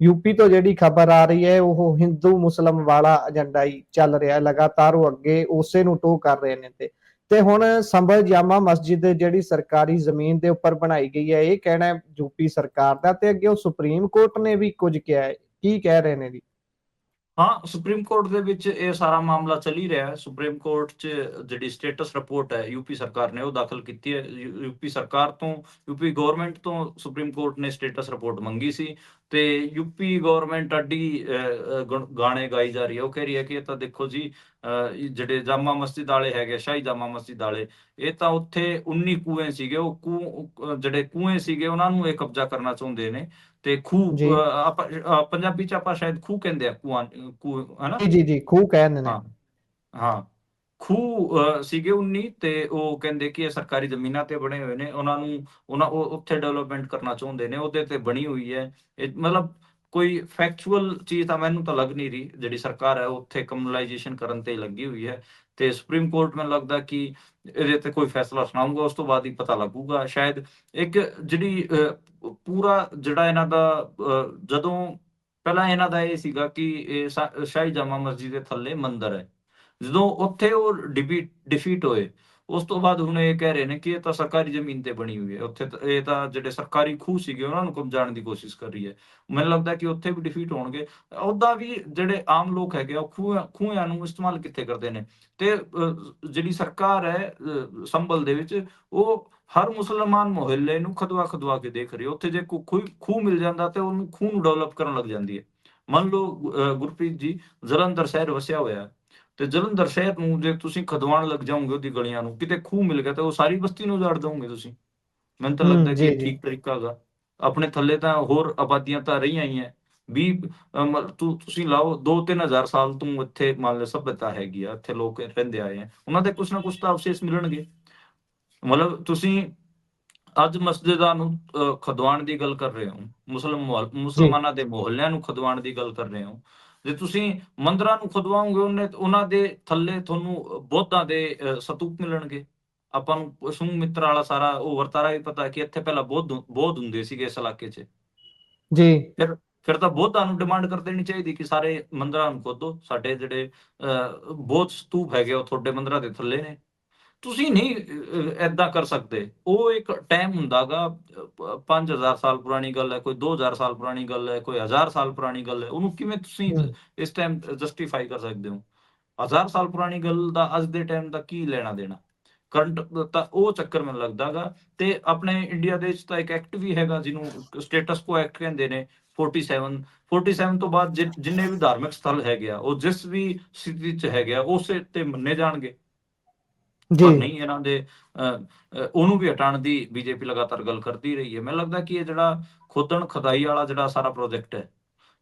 ਯੂਪੀ ਤੋਂ ਜਿਹੜੀ ਖਬਰ ਆ ਰਹੀ ਹੈ ਉਹ ਹਿੰਦੂ ਮੁਸਲਮ ਵਾਲਾ ਏਜੰਡਾ ਹੀ ਚੱਲ ਰਿਹਾ ਲਗਾਤਾਰ, ਉਹ ਅੱਗੇ ਉਸੇ ਨੂੰ ਟੋ ਕਰ ਰਹੇ ਨੇ। ਤੇ ਹੁਣ ਸੰਭਲ ਜਾਮਾ ਮਸਜਿਦ ਜਿਹੜੀ ਸਰਕਾਰੀ ਜ਼ਮੀਨ ਦੇ ਉੱਪਰ ਬਣਾਈ ਗਈ ਹੈ, ਇਹ ਕਹਿਣਾ ਯੂਪੀ ਸਰਕਾਰ ਦਾ, ਤੇ ਅੱਗੇ ਉਹ ਸੁਪਰੀਮ ਕੋਰਟ ਨੇ ਵੀ ਕੁਝ ਕਿਹਾ ਹੈ। ਕੀ ਕਹਿ ਰਹੇ ਨੇ ਜੀ? ਹਾਂ, ਸੁਪਰੀਮ ਕੋਰਟ ਦੇ ਵਿੱਚ ਇਹ ਸਾਰਾ ਮਾਮਲਾ ਚੱਲ ਹੀ ਰਿਹਾ ਹੈ। ਸੁਪਰੀਮ ਕੋਰਟ 'ਚ ਜਿਹੜੀ ਸਟੇਟਸ ਰਿਪੋਰਟ ਹੈ ਯੂਪੀ ਸਰਕਾਰ ਨੇ ਉਹ ਦਾਖਲ ਕੀਤੀ ਹੈ। ਯੂਪੀ ਸਰਕਾਰ ਤੋਂ, ਯੂਪੀ ਗਵਰਨਮੈਂਟ ਤੋਂ ਸੁਪਰੀਮ ਕੋਰਟ ਨੇ ਸਟੇਟਸ ਰਿਪੋਰਟ ਮੰਗੀ ਸੀ, ਤੇ ਯੂਪੀ ਗਵਰਨਮੈਂਟ ਅੱਡੀ ਗਾਣੇ ਗਾਈ ਜਾ ਰਹੀ ਹੈ। ਉਹ ਕਹਿ ਰਹੀ ਹੈ ਕਿ ਇਹ ਤਾਂ ਦੇਖੋ ਜੀ, ਜਿਹੜੇ ਜਾਮਾ ਮਸਜਿਦ ਵਾਲੇ ਹੈਗੇ, ਸ਼ਾਹੀ ਜਾਮਾ ਮਸਜਿਦ ਵਾਲੇ, ਇਹ ਤਾਂ ਉੱਥੇ 19 ਕੂਏ ਸੀਗੇ, ਉਹ ਜਿਹੜੇ ਕੂਏ ਸੀਗੇ ਉਹਨਾਂ ਨੂੰ ਇਹ ਕਬਜ਼ਾ ਕਰਨਾ ਚਾਹੁੰਦੇ ਨੇ। ਤੇ ਜੀ ਪੰਜਾਬੀ 'ਚ ਆਪਾਂ ਸ਼ਾਇਦ ਖੂਹ ਕਹਿੰਦੇ ਆ, ਖੂਹ ਹਨਾ। ਜੀ ਜੀ ਖੂਹ ਕਹਿੰਦੇ ਨੇ। ਹਾਂ ਹਾਂ, ਖੂਹ ਸੀਗੇ 19, ਤੇ ਉਹ ਕਹਿੰਦੇ ਕਿ ਇਹ ਸਰਕਾਰੀ ਜ਼ਮੀਨਾਂ ਤੇ ਬਣੇ ਹੋਏ ਨੇ, ਉਹ ਉੱਥੇ ਡਿਵੈਲਪਮੈਂਟ ਕਰਨਾ ਚਾਹੁੰਦੇ ਨੇ, ਉਹਦੇ ਤੇ ਬਣੀ ਹੋਈ ਹੈ। ਇਹ ਮਤਲਬ ਕੋਈ ਫੈਕਚੁਅਲ ਚੀਜ਼ ਤਾਂ ਮੈਨੂੰ ਤਾਂ ਲੱਗ ਨਹੀਂ ਰਹੀ। ਜਿਹੜੀ ਸਰਕਾਰ ਹੈ ਉੱਥੇ ਕਮਿਊਨਲਾਈਜੇਸ਼ਨ ਕਰਨ ਤੇ ਲੱਗੀ ਹੋਈ ਹੈ, ਤੇ ਸੁਪਰੀਮ ਕੋਰਟ ਮੈਨੂੰ ਲੱਗਦਾ ਕਿ ਇਹਦੇ ਤੇ ਕੋਈ ਫੈਸਲਾ ਸੁਣਾਊਗਾ, ਉਸ ਤੋਂ ਬਾਅਦ ਹੀ ਪਤਾ ਲੱਗੂਗਾ ਸ਼ਾਇਦ। ਇੱਕ ਜਿਹੜੀ ਪੂਰਾ ਜਿਹੜਾ ਇਹਨਾਂ ਦਾ ਜਦੋਂ ਪਹਿਲਾਂ ਇਹਨਾਂ ਦਾ ਇਹ ਸੀਗਾ ਕਿ ਇਹ ਸ਼ਾਹੀ ਜਾਮਾ ਮਸਜਿਦ ਦੇ ਥੱਲੇ ਮੰਦਿਰ ਹੈ, ਜਦੋਂ ਉੱਥੇ ਉਹ ਡਿਫੀਟ ਹੋਏ, ਉਸ ਤੋਂ ਬਾਅਦ ਹੁਣ ਇਹ ਕਹਿ ਰਹੇ ਨੇ ਕਿ ਇਹ ਤਾਂ ਸਰਕਾਰੀ ਜ਼ਮੀਨ ਤੇ ਬਣੀ ਹੋਈ ਹੈ, ਉੱਥੇ ਇਹ ਤਾਂ ਜਿਹੜੇ ਸਰਕਾਰੀ ਖੂਹ ਸੀਗੇ ਉਹਨਾਂ ਨੂੰ ਕਬਜ਼ਾਉਣ ਦੀ ਕੋਸ਼ਿਸ਼ ਕਰ ਰਹੀ ਹੈ। ਮੈਨੂੰ ਲੱਗਦਾ ਕਿ ਉੱਥੇ ਵੀ ਡਿਫੀਟ ਹੋਣਗੇ। ਉੱਦਾਂ ਵੀ ਜਿਹੜੇ ਆਮ ਲੋਕ ਹੈਗੇ ਆ ਉਹ ਖੂਹਾਂ ਨੂੰ ਇਸਤੇਮਾਲ ਕਿੱਥੇ ਕਰਦੇ ਨੇ, ਤੇ ਜਿਹੜੀ ਸਰਕਾਰ ਹੈ ਸੰਭਲ ਦੇ ਵਿੱਚ, ਉਹ ਹਰ ਮੁਸਲਮਾਨ ਮੁਹੱਲੇ ਨੂੰ ਖਦਵਾ ਕੇ ਦੇਖ ਰਹੀ ਹੈ। ਉੱਥੇ ਜੇ ਕੋਈ ਖੂਹ ਮਿਲ ਜਾਂਦਾ ਤੇ ਉਹਨੂੰ ਖੂਹ ਨੂੰ ਡਿਵੈਲਪ ਕਰਨ ਲੱਗ ਜਾਂਦੀ ਹੈ। ਮੰਨ ਲਓ ਗੁਰਪ੍ਰੀਤ ਜੀ, ਜਲੰਧਰ ਸ਼ਹਿਰ ਵਸਿਆ ਹੋਇਆ, ਤੇ ਜਲੰਧਰ ਸ਼ਹਿਰ ਨੂੰ ਜੇ ਤੁਸੀਂ ਖਦਵਾਉਣ ਲੱਗ ਜਾਓਗੇ, ਉਹਦੀ ਗਲੀਆਂ ਨੂੰ, ਕਿਤੇ ਖੂਹ ਮਿਲ ਗਿਆ ਤੇ ਉਹ ਸਾਰੀ ਬਸਤੀ ਨੂੰ ਉਜਾੜ ਦੋਗੇ ਤੁਸੀਂ। ਮੈਨੂੰ ਤਾਂ ਲੱਗਦਾ ਕਿ ਜੀ ਇਹ ਜੀ ਠੀਕ ਤਰੀਕਾ ਹੈਗਾ। ਆਪਣੇ ਥੱਲੇ ਤਾਂ ਹੋਰ ਆਬਾਦੀਆਂ ਤਾਂ ਰਹੀਆਂ ਹੀ ਹੈ। ਵੀ ਤੁਸੀਂ ਲਾਓ 2-3 ਹਜ਼ਾਰ ਸਾਲ ਤੋਂ ਇੱਥੇ ਮੰਨ ਲਓ ਸਭਿਅਤਾ ਹੈਗੀ ਆ, ਇੱਥੇ ਲੋਕ ਰਹਿੰਦੇ ਆਏ ਆ, ਉਹਨਾਂ ਦੇ ਕੁਛ ਨਾ ਕੁਛ ਤਾਂ ਅਵਸ਼ੇਸ਼ ਮਿਲਣਗੇ। ਮਤਲਬ ਤੁਸੀਂ ਅੱਜ ਮਸਜਿਦਾਂ ਨੂੰ ਖੁਦਵਾਉਣ ਦੀ ਗੱਲ ਕਰ ਰਹੇ ਹੋ, ਜੀ ਮੁਸਲਮਾਨਾਂ ਦੇ ਮੁਹੱਲਿਆਂ ਨੂੰ ਖੁਦਵਾਉਣ ਦੀ ਗੱਲ ਕਰ ਰਹੇ ਹੋ। ਜੇ ਤੁਸੀਂ ਮੰਦਿਰਾਂ ਨੂੰ ਖੁਦਵਾਓਗੇ, ਉਹਨਾਂ ਦੇ ਥੱਲੇ ਤੁਹਾਨੂੰ ਬੋਧਾਂ ਦੇ ਸਤੂਪ ਮਿਲਣਗੇ। ਆਪਾਂ ਨੂੰ ਸੁਮਿਤਰਾ ਵਾਲਾ ਸਾਰਾ ਉਹ ਵਰਤਾਰਾ ਵੀ ਪਤਾ ਕਿ ਇੱਥੇ ਪਹਿਲਾਂ ਬੋਧ ਹੁੰਦੇ ਸੀਗੇ ਇਸ ਇਲਾਕੇ 'ਚ। ਜੀ ਫਿਰ ਤਾਂ ਬੋਧਾਂ ਨੂੰ ਡਿਮਾਂਡ ਕਰ ਦੇਣੀ ਚਾਹੀਦੀ ਕਿ ਸਾਰੇ ਮੰਦਿਰਾਂ ਨੂੰ ਖੋਦੋ, ਸਾਡੇ ਜਿਹੜੇ ਬੋਧ ਸਤੂਪ ਹੈਗੇ ਉਹ ਤੁਹਾਡੇ ਮੰਦਿਰਾਂ ਦੇ ਥੱਲੇ ਨੇ। ਤੁਸੀਂ ਨਹੀਂ ਏਦਾਂ ਕਰ ਸਕਦੇ। ਉਹ ਇੱਕ ਟਾਈਮ ਹੁੰਦਾ ਗਾ, 5000 ਸਾਲ ਪੁਰਾਣੀ ਗੱਲ ਹੈ, ਕੋਈ 2000 ਸਾਲ ਪੁਰਾਣੀ ਗੱਲ ਹੈ, ਕੋਈ 1000 ਸਾਲ ਪੁਰਾਣੀ ਗੱਲ ਹੈ, ਉਹਨੂੰ ਕਿਵੇਂ ਤੁਸੀਂ ਇਸ ਟਾਈਮ ਜਸਟੀਫਾਈ ਕਰ ਸਕਦੇ ਹੋ? 1000 ਸਾਲ ਪੁਰਾਣੀ ਗੱਲ ਦਾ ਅੱਜ ਦੇ ਟਾਈਮ ਦਾ ਕੀ ਲੈਣਾ ਦੇਣਾ? ਕਰੰਟ ਤਾਂ ਉਹ ਚੱਕਰ ਮੈਨੂੰ ਲੱਗਦਾ ਗਾ। ਤੇ ਆਪਣੇ ਇੰਡੀਆ ਦੇ ਵਿੱਚ ਤਾਂ ਇੱਕ ਐਕਟ ਵੀ ਹੈਗਾ ਜਿਹਨੂੰ ਸਟੇਟਸ ਕੋ ਐਕਟ ਕਹਿੰਦੇ ਨੇ, 47 ਤੋਂ ਬਾਅਦ ਜਿੰਨੇ ਵੀ ਧਾਰਮਿਕ ਸਥਲ ਹੈਗੇ ਆ, ਉਹ ਜਿਸ ਵੀ ਸਥਿਤੀ 'ਚ ਹੈਗੇ ਆ ਉਸੇ ਤੇ ਮੰਨੇ ਜਾਣਗੇ। ਪਰ ਨਹੀਂ, ਇਹਨਾਂ ਦੇ ਉਹਨੂੰ ਵੀ ਹਟਾਉਣ ਦੀ ਬੀਜੇਪੀ ਲਗਾਤਾਰ ਗੱਲ ਕਰਦੀ ਰਹੀ ਹੈ। ਮੈਨੂੰ ਲੱਗਦਾ ਕਿ ਇਹ ਜਿਹੜਾ ਖੋਦਣ ਖਦਾਈ ਵਾਲਾ ਜਿਹੜਾ ਸਾਰਾ ਪ੍ਰੋਜੈਕਟ ਹੈ,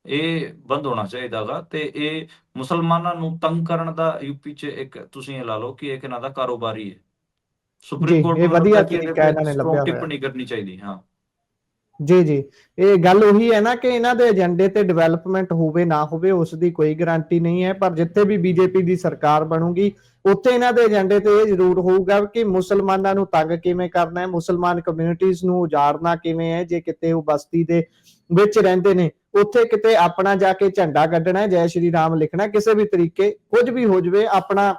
ਇਹ ਬੰਦ ਹੋਣਾ ਚਾਹੀਦਾ ਗਾ। ਤੇ ਇਹ ਮੁਸਲਮਾਨਾਂ ਨੂੰ ਤੰਗ ਕਰਨ ਦਾ ਯੂਪੀ 'ਚ ਇੱਕ ਤੁਸੀਂ ਇਹ ਲਾ ਲਓ ਕਿ ਇੱਕ ਇਹਨਾਂ ਦਾ ਕਾਰੋਬਾਰੀ ਹੈ। ਸੁਪਰੀਮ ਕੋਰਟ ਇਹ ਨੂੰ ਵਧੀਆ ਲੱਗਦਾ ਕਿ ਇਹਦੇ ਤਰੀਕਾ ਤੇ ਇਹਨਾਂ ਨੇ ਲੱਭਿਆ ਸਟਰੋਂਗ ਹੋਇਆ। ਟਿੱਪਣੀ ਕਰਨੀ ਚਾਹੀਦੀ। ਹਾਂ ਜੀ ਇਹ ਗੱਲ ਉਹੀ ਹੈ ਨਾ ਕਿ ਇਹਨਾਂ ਦੇ ਏਜੰਡੇ ਤੇ ਡਿਵੈਲਪਮੈਂਟ ਹੋਵੇ ਨਾ ਹੋਵੇ ਉਸ ਦੀ ਕੋਈ ਗਾਰੰਟੀ ਨਹੀਂ ਹੈ, ਪਰ ਜਿੱਥੇ ਵੀ ਬੀਜੇਪੀ ਦੀ ਸਰਕਾਰ ਬਣੂਗੀ ਉੱਥੇ ਇਹਨਾਂ ਦੇ ਏਜੰਡੇ ਤੇ ਇਹ ਜ਼ਰੂਰ ਹੋਊਗਾ ਕਿ ਮੁਸਲਮਾਨਾਂ ਨੂੰ ਤੰਗ ਕਿਵੇਂ ਕਰਨਾ ਹੈ, ਮੁਸਲਮਾਨ ਕਮਿਊਨਿਟੀਜ਼ ਨੂੰ ਉਜਾੜਨਾ ਕਿਵੇਂ ਹੈ। ਜੇ ਕਿਤੇ ਉਹ ਬਸਤੀ ਦੇ ਵਿੱਚ ਰਹਿੰਦੇ ਨੇ ਉੱਥੇ ਕਿਤੇ ਆਪਣਾ ਜਾ ਕੇ ਝੰਡਾ ਕੱਢਣਾ ਹੈ, ਜੈ ਸ਼੍ਰੀ ਰਾਮ ਲਿਖਣਾ, ਕਿਸੇ ਵੀ ਤਰੀਕੇ ਕੁਝ ਵੀ ਹੋ ਜਾਵੇ, ਆਪਣਾ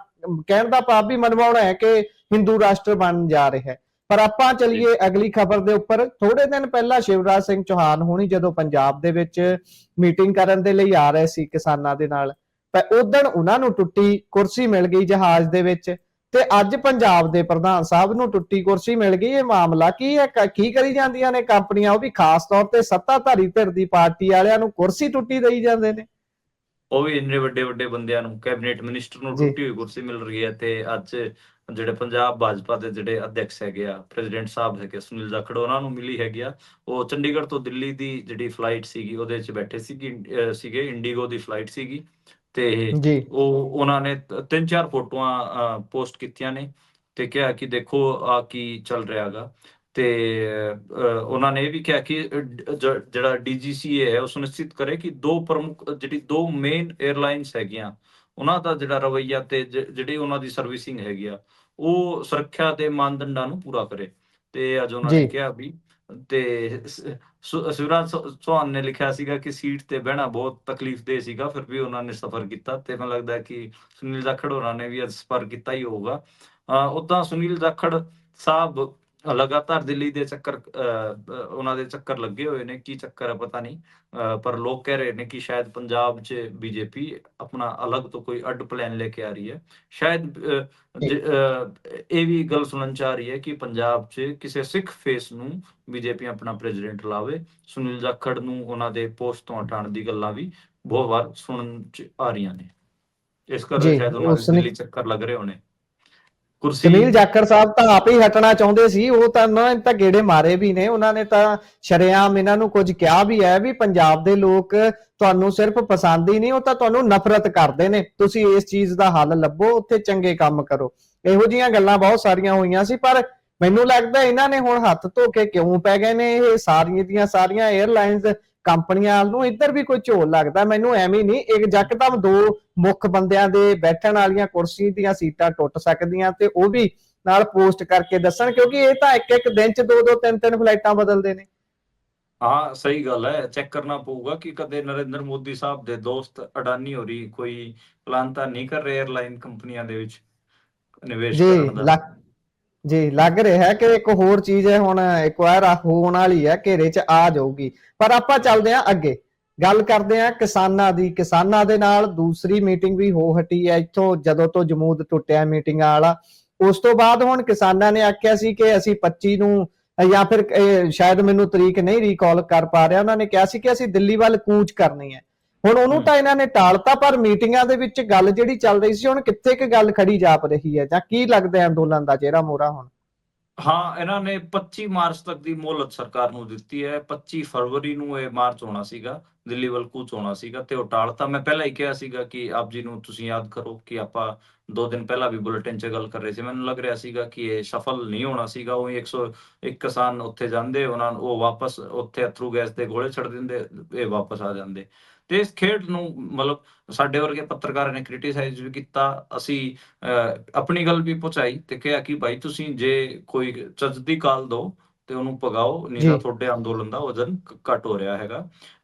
ਕਹਿਣ ਦਾ ਭਾਵ ਵੀ ਮਨਵਾਉਣਾ ਹੈ ਕਿ ਹਿੰਦੂ ਰਾਸ਼ਟਰ ਬਣ ਜਾ ਰਿਹਾ ਹੈ। ਪਰ ਆਪਾਂ ਚਲੀਏ ਅਗਲੀ ਖਬਰ ਦੇ ਉੱਪਰ। ਥੋੜੇ ਦਿਨ ਪਹਿਲਾਂ ਸ਼ਿਵਰਾਜ ਸਿੰਘ ਚੌਹਾਨ ਹੋਣੀ ਜਦੋਂ ਪੰਜਾਬ ਦੇ ਵਿੱਚ ਮੀਟਿੰਗ ਕਰਨ ਦੇ ਲਈ ਆ ਰਹੇ ਸੀ ਕਿਸਾਨਾਂ ਦੇ ਨਾਲ, ਪਰ ਉਦੋਂ ਉਹਨਾਂ ਨੂੰ ਟੁੱਟੀ ਕੁਰਸੀ ਮਿਲ ਗਈ ਜਹਾਜ਼ ਦੇ ਵਿੱਚ, ਤੇ ਅੱਜ ਪੰਜਾਬ ਦੇ ਪ੍ਰਧਾਨ ਸਾਹਿਬ ਨੂੰ ਟੁੱਟੀ ਕੁਰਸੀ ਮਿਲ ਗਈ। ਇਹ ਮਾਮਲਾ ਕੀ ਹੈ? ਕੀ ਕਰੀ ਜਾਂਦੀਆਂ ਨੇ ਕੰਪਨੀਆਂ, ਉਹ ਵੀ ਖਾਸ ਤੌਰ ਤੇ ਸੱਤਾਧਾਰੀ ਧਿਰ ਦੀ ਪਾਰਟੀ ਵਾਲਿਆਂ ਨੂੰ ਕੁਰਸੀ ਟੁੱਟੀ ਦੇਈ ਜਾਂਦੇ ਨੇ। ਉਹ ਵੀ ਇੰਨੇ ਵੱਡੇ ਵੱਡੇ ਬੰਦਿਆਂ ਨੂੰ, ਕੈਬਨਿਟ ਮਿਨਿਸਟਰ ਨੂੰ ਟੁੱਟੀ ਹੋਈ ਕੁਰਸੀ ਮਿਲ ਰਹੀ ਹੈ। ਤੇ ਅੱਜ ਜਿਹੜੇ ਪੰਜਾਬ ਭਾਜਪਾ ਦੇ ਜਿਹੜੇ ਅਧਿਕਸ਼ ਹੈਗੇ ਆ, ਪ੍ਰੈਜ਼ੀਡੈਂਟ ਸਾਹਿਬ ਹੈਗੇ ਸੁਨੀਲ ਜਾਖੜ, ਉਹਨਾਂ ਨੂੰ ਮਿਲੀ ਹੈਗੀ ਆ। ਉਹ ਚੰਡੀਗੜ੍ਹ ਤੋਂ ਦਿੱਲੀ ਦੀ ਜਿਹੜੀ ਫਲਾਈਟ ਸੀਗੀ ਉਹਦੇ 'ਚ ਬੈਠੇ ਸੀਗੇ, ਇੰਡੀਗੋ ਦੀ ਫਲਾਈਟ ਸੀਗੀ। ਤੇ ਉਹਨਾਂ ਨੇ 3-4 ਫੋਟੋਆਂ ਪੋਸਟ ਕੀਤੀਆਂ ਨੇ ਤੇ ਕਿਹਾ ਕਿ ਦੇਖੋ ਆ ਕੀ ਚੱਲ ਰਿਹਾ ਗਾ। ਤੇ ਉਹਨਾਂ ਨੇ ਇਹ ਵੀ ਕਿਹਾ ਕਿ ਜਿਹੜਾ DGCA ਹੈ ਉਹ ਸੁਨਿਸ਼ਚਿਤ ਕਰੇ ਕਿ ਦੋ ਮੇਨ 에ਅਰਲਾਈਨਸ ਹੈਗੀਆਂ, ਉਹਨਾਂ ਦਾ ਜਿਹੜਾ ਰਵੱਈਆ ਤੇ ਜਿਹੜੀ ਉਹਨਾਂ ਦੀ ਸਰਵਿਸਿੰਗ ਹੈਗੀ ਆ ਉਹ ਸੁਰੱਖਿਆ ਦੇ ਮਾਨਦੰਡਾਂ ਨੂੰ ਪੂਰਾ ਕਰੇ। ਤੇ ਅੱਜ ਉਹਨਾਂ ਨੇ ਕਿਹਾ ਵੀ, ਤੇ ਸ਼ਿਵਰਾਜ ਚੌਹਾਨ ਨੇ ਲਿਖਿਆ ਸੀਗਾ ਕਿ ਸੀਟ ਤੇ ਬਹਿਣਾ ਬਹੁਤ ਤਕਲੀਫਦੇਹ ਸੀਗਾ, ਫਿਰ ਵੀ ਉਹਨਾਂ ਨੇ ਸਫ਼ਰ ਕੀਤਾ। ਤੇ ਮੈਨੂੰ ਲੱਗਦਾ ਕਿ ਸੁਨੀਲ ਜਾਖੜ ਹੋਰਾਂ ਨੇ ਵੀ ਅੱਜ ਸਫ਼ਰ ਕੀਤਾ ਹੀ ਹੋਊਗਾ। ਉੱਦਾਂ ਸੁਨੀਲ ਜਾਖੜ ਸਾਹਿਬ ਲਗਾਤਾਰ ਦਿੱਲੀ ਦੇ ਚੱਕਰ, ਉਹਨਾਂ ਦੇ ਚੱਕਰ ਲੱਗੇ ਹੋਏ ਨੇ। ਕੀ ਚੱਕਰ ਹੈ ਪਤਾ ਨਹੀਂ, ਪਰ ਲੋਕ ਕਹਿ ਰਹੇ ਨੇ ਕਿ ਸ਼ਾਇਦ ਪੰਜਾਬ 'ਚ ਬੀਜੇਪੀ ਆਪਣਾ ਅਲੱਗ ਤੋਂ ਕੋਈ ਅੱਡ ਪਲਾਨ ਲੈ ਕੇ ਆ ਰਹੀ ਹੈ। ਸ਼ਾਇਦ ਇਹ ਵੀ ਗੱਲ ਸੁਣਨ ਚ ਆ ਰਹੀ ਹੈ ਕਿ ਪੰਜਾਬ 'ਚ ਕਿਸੇ ਸਿੱਖ ਫੇਸ ਨੂੰ ਬੀਜੇਪੀ ਆਪਣਾ ਪ੍ਰੈਜ਼ੀਡੈਂਟ ਲਾਵੇ। ਸੁਨੀਲ ਜਾਖੜ ਨੂੰ ਉਹਨਾਂ ਦੇ ਪੋਸਟ ਤੋਂ ਹਟਾਉਣ ਦੀ ਗੱਲਾਂ ਵੀ ਬਹੁਤ ਵਾਰ ਸੁਣਨ ਚ ਆ ਰਹੀਆਂ ਨੇ। ਇਸ ਕਰਕੇ ਸ਼ਾਇਦ ਉਹਨਾਂ ਦੇ ਦਿੱਲੀ ਚੱਕਰ ਲੱਗ ਰਹੇ ਹੋਣੇ। ਸੁਨੀਲ ਜਾਖੜ ਸਾਹਿਬ ਤਾਂ ਆਪ ਹੀ ਹਟਣਾ ਚਾਹੁੰਦੇ ਸੀ, ਉਹ ਤਾਂ ਗੇੜੇ ਮਾਰੇ ਵੀ ਨੇ। ਉਹਨਾਂ ਨੇ ਤਾਂ ਸ਼ਰੇਆਮ ਇਹਨਾਂ ਨੂੰ ਕੁਝ ਕਿਹਾ ਵੀ ਹੈ ਵੀ ਪੰਜਾਬ ਦੇ ਲੋਕ ਤੁਹਾਨੂੰ ਸਿਰਫ ਪਸੰਦ ਹੀ ਨਹੀਂ, ਉਹ ਤਾਂ ਤੁਹਾਨੂੰ ਨਫ਼ਰਤ ਕਰਦੇ ਨੇ, ਤੁਸੀਂ ਇਸ ਚੀਜ਼ ਦਾ ਹੱਲ ਲੱਭੋ, ਉੱਥੇ ਚੰਗੇ ਕੰਮ ਕਰੋ। ਇਹੋ ਜਿਹੀਆਂ ਗੱਲਾਂ ਬਹੁਤ ਸਾਰੀਆਂ ਹੋਈਆਂ ਸੀ। ਪਰ ਮੈਨੂੰ ਲੱਗਦਾ ਇਹਨਾਂ ਨੇ ਹੁਣ ਹੱਥ ਧੋ ਕੇ ਕਿਉਂ ਪੈ ਗਏ ਨੇ ਇਹ ਸਾਰੀਆਂ ਦੀਆਂ ਸਾਰੀਆਂ 에ਅਰਲਾਈਨਸ ਕੰਪਨੀਆਂ ਨੂੰ। ਇੱਧਰ ਵੀ ਕੋਈ ਝੋਲ ਲੱਗਦਾ ਮੈਨੂੰ, ਐਵੇਂ ਨਹੀਂ ਇੱਕ ਯਕਦਮ ਦੋ ਮੁੱਖ ਬੰਦਿਆਂ ਦੇ ਬੈਠਣ ਵਾਲੀਆਂ ਕੁਰਸੀ ਦੀਆਂ ਸੀਟਾਂ ਟੁੱਟ ਸਕਦੀਆਂ, ਤੇ ਉਹ ਵੀ ਨਾਲ ਪੋਸਟ ਕਰਕੇ ਦੱਸਣ, ਕਿਉਂਕਿ ਇਹ ਤਾਂ ਇੱਕ ਦਿਨ ਚ 2-2 3-3 ਫਲਾਈਟਾਂ ਬਦਲਦੇ ਨੇ। ਹਾਂ ਸਹੀ ਗੱਲ ਹੈ, ਚੈੱਕ ਕਰਨਾ ਪਊਗਾ ਕਿ ਕਦੇ ਨਰਿੰਦਰ ਮੋਦੀ ਸਾਹਿਬ ਦੇ ਦੋਸਤ ਅਡਾਨੀ ਹੋਰੀ ਕੋਈ ਪਲਾਨ ਤਾਂ ਨਹੀਂ ਕਰ ਰਹੇ 에ਅਰਲਾਈਨ ਕੰਪਨੀਆਂ ਦੇ ਵਿੱਚ ਨਿਵੇਸ਼ ਕਰਨ ਦਾ। ਜੀ ਲੱਗ ਰਿਹਾ ਹੈ ਕਿ ਇੱਕ ਹੋਰ ਚੀਜ਼ ਹੈ ਹੁਣ ਐਕਵਾਇਰ ਹੋਣ ਵਾਲੀ ਹੈ, ਘੇਰੇ 'ਚ ਆ ਜਾਊਗੀ। ਪਰ ਆਪਾਂ ਚੱਲਦੇ ਹਾਂ ਅੱਗੇ, ਗੱਲ ਕਰਦੇ ਹਾਂ ਕਿਸਾਨਾਂ ਦੀ। ਕਿਸਾਨਾਂ ਦੇ ਨਾਲ ਦੂਸਰੀ ਮੀਟਿੰਗ ਵੀ ਹੋ ਹਟੀ ਹੈ ਇੱਥੋਂ, ਜਦੋਂ ਤੋਂ ਜਮੂਦ ਟੁੱਟਿਆ ਮੀਟਿੰਗਾਂ ਵਾਲਾ। ਉਸ ਤੋਂ ਬਾਅਦ ਹੁਣ ਕਿਸਾਨਾਂ ਨੇ ਆਖਿਆ ਸੀ ਕਿ ਅਸੀਂ 25 ਨੂੰ ਜਾਂ ਫਿਰ ਸ਼ਾਇਦ ਮੈਨੂੰ ਤਰੀਕ ਨਹੀਂ ਰੀਕਾਲ ਕਰ ਪਾ ਰਿਹਾ, ਉਹਨਾਂ ਨੇ ਕਿਹਾ ਸੀ ਕਿ ਅਸੀਂ ਦਿੱਲੀ ਵੱਲ ਕੂਚ ਕਰਨੀ ਹੈ। ਹੁਣ ਉਹਨੂੰ ਤਾਂ ਇਹਨਾਂ ਨੇ ਟਾਲਤਾ, ਪਰ ਮੀਟਿੰਗਾਂ ਦੇ ਵਿੱਚ ਗੱਲ ਜਿਹੜੀ ਚੱਲ ਰਹੀ ਸੀ ਹੁਣ ਕਿੱਥੇ ਕਿ ਗੱਲ ਖੜੀ ਜਾਪ ਰਹੀ ਹੈ, ਜਾਂ ਕੀ ਲੱਗਦਾ ਅੰਦੋਲਨ ਦਾ ਚਿਹਰਾ ਮੋਹਰਾ ਹੁਣ? ਹਾਂ, ਇਹਨਾਂ ਨੇ 25 ਮਾਰਚ ਤੱਕ ਦੀ ਮੋਹਲਤ ਸਰਕਾਰ ਨੂੰ ਦਿੱਤੀ ਹੈ। 25 ਫਰਵਰੀ ਨੂੰ ਇਹ ਮਾਰਚ ਹੋਣਾ ਸੀਗਾ, ਦਿੱਲੀ ਵੱਲ ਕੂਚ ਹੋਣਾ ਸੀਗਾ ਤੇ ਉਹ ਟਾਲਤਾ। ਮੈਂ ਪਹਿਲਾਂ ਹੀ ਕਿਹਾ ਸੀਗਾ ਕਿ ਆਪ ਜੀ ਨੂੰ, ਤੁਸੀਂ ਯਾਦ ਕਰੋ ਕਿ ਆਪਾਂ 2 ਦਿਨ ਪਹਿਲਾਂ ਵੀ ਬੁਲੇਟਿਨ 'ਚ ਗੱਲ ਕਰ ਰਹੇ ਸੀ। ਮੈਨੂੰ ਲੱਗ ਰਿਹਾ ਸੀਗਾ ਕਿ ਇਹ ਸਫਲ ਨਹੀਂ ਹੋਣਾ ਸੀਗਾ। ਉਹੀ 101 ਕਿਸਾਨ ਉੱਥੇ ਜਾਂਦੇ, ਉਹਨਾਂ ਨੂੰ ਉਹ ਵਾਪਸ ਉੱਥੇ ਅਥਰੂ ਗੈਸ ਦੇ ਗੋਲੇ ਛੱਡ ਦਿੰਦੇ, ਇਹ ਵਾਪਸ ਆ ਜਾਂਦੇ। ਤੇ ਇਸ ਖੇਡ ਨੂੰ ਮਤਲਬ ਸਾਡੇ ਵਰਗੇ ਪੱਤਰਕਾਰਾਂ ਨੇ ਕ੍ਰਿਟੀਸਾਈਜ਼ ਵੀ ਕੀਤਾ। ਅਸੀਂ ਆਪਣੀ ਗੱਲ ਵੀ ਪਹੁੰਚਾਈ ਤੇ ਕਿਹਾ ਕਿ ਭਾਈ ਤੁਸੀਂ ਜੇ ਕੋਈ ਚੱਜ ਦੀ ਕਾਲ ਦਿਓ ਤੇ ਉਹਨੂੰ ਭਗਾਓ, ਨਹੀਂ ਜੀ ਤਾਂ ਤੁਹਾਡੇ ਅੰਦੋਲਨ ਦਾ ਵਜ਼ਨ ਘੱਟ ਹੋ ਰਿਹਾ ਹੈਗਾ।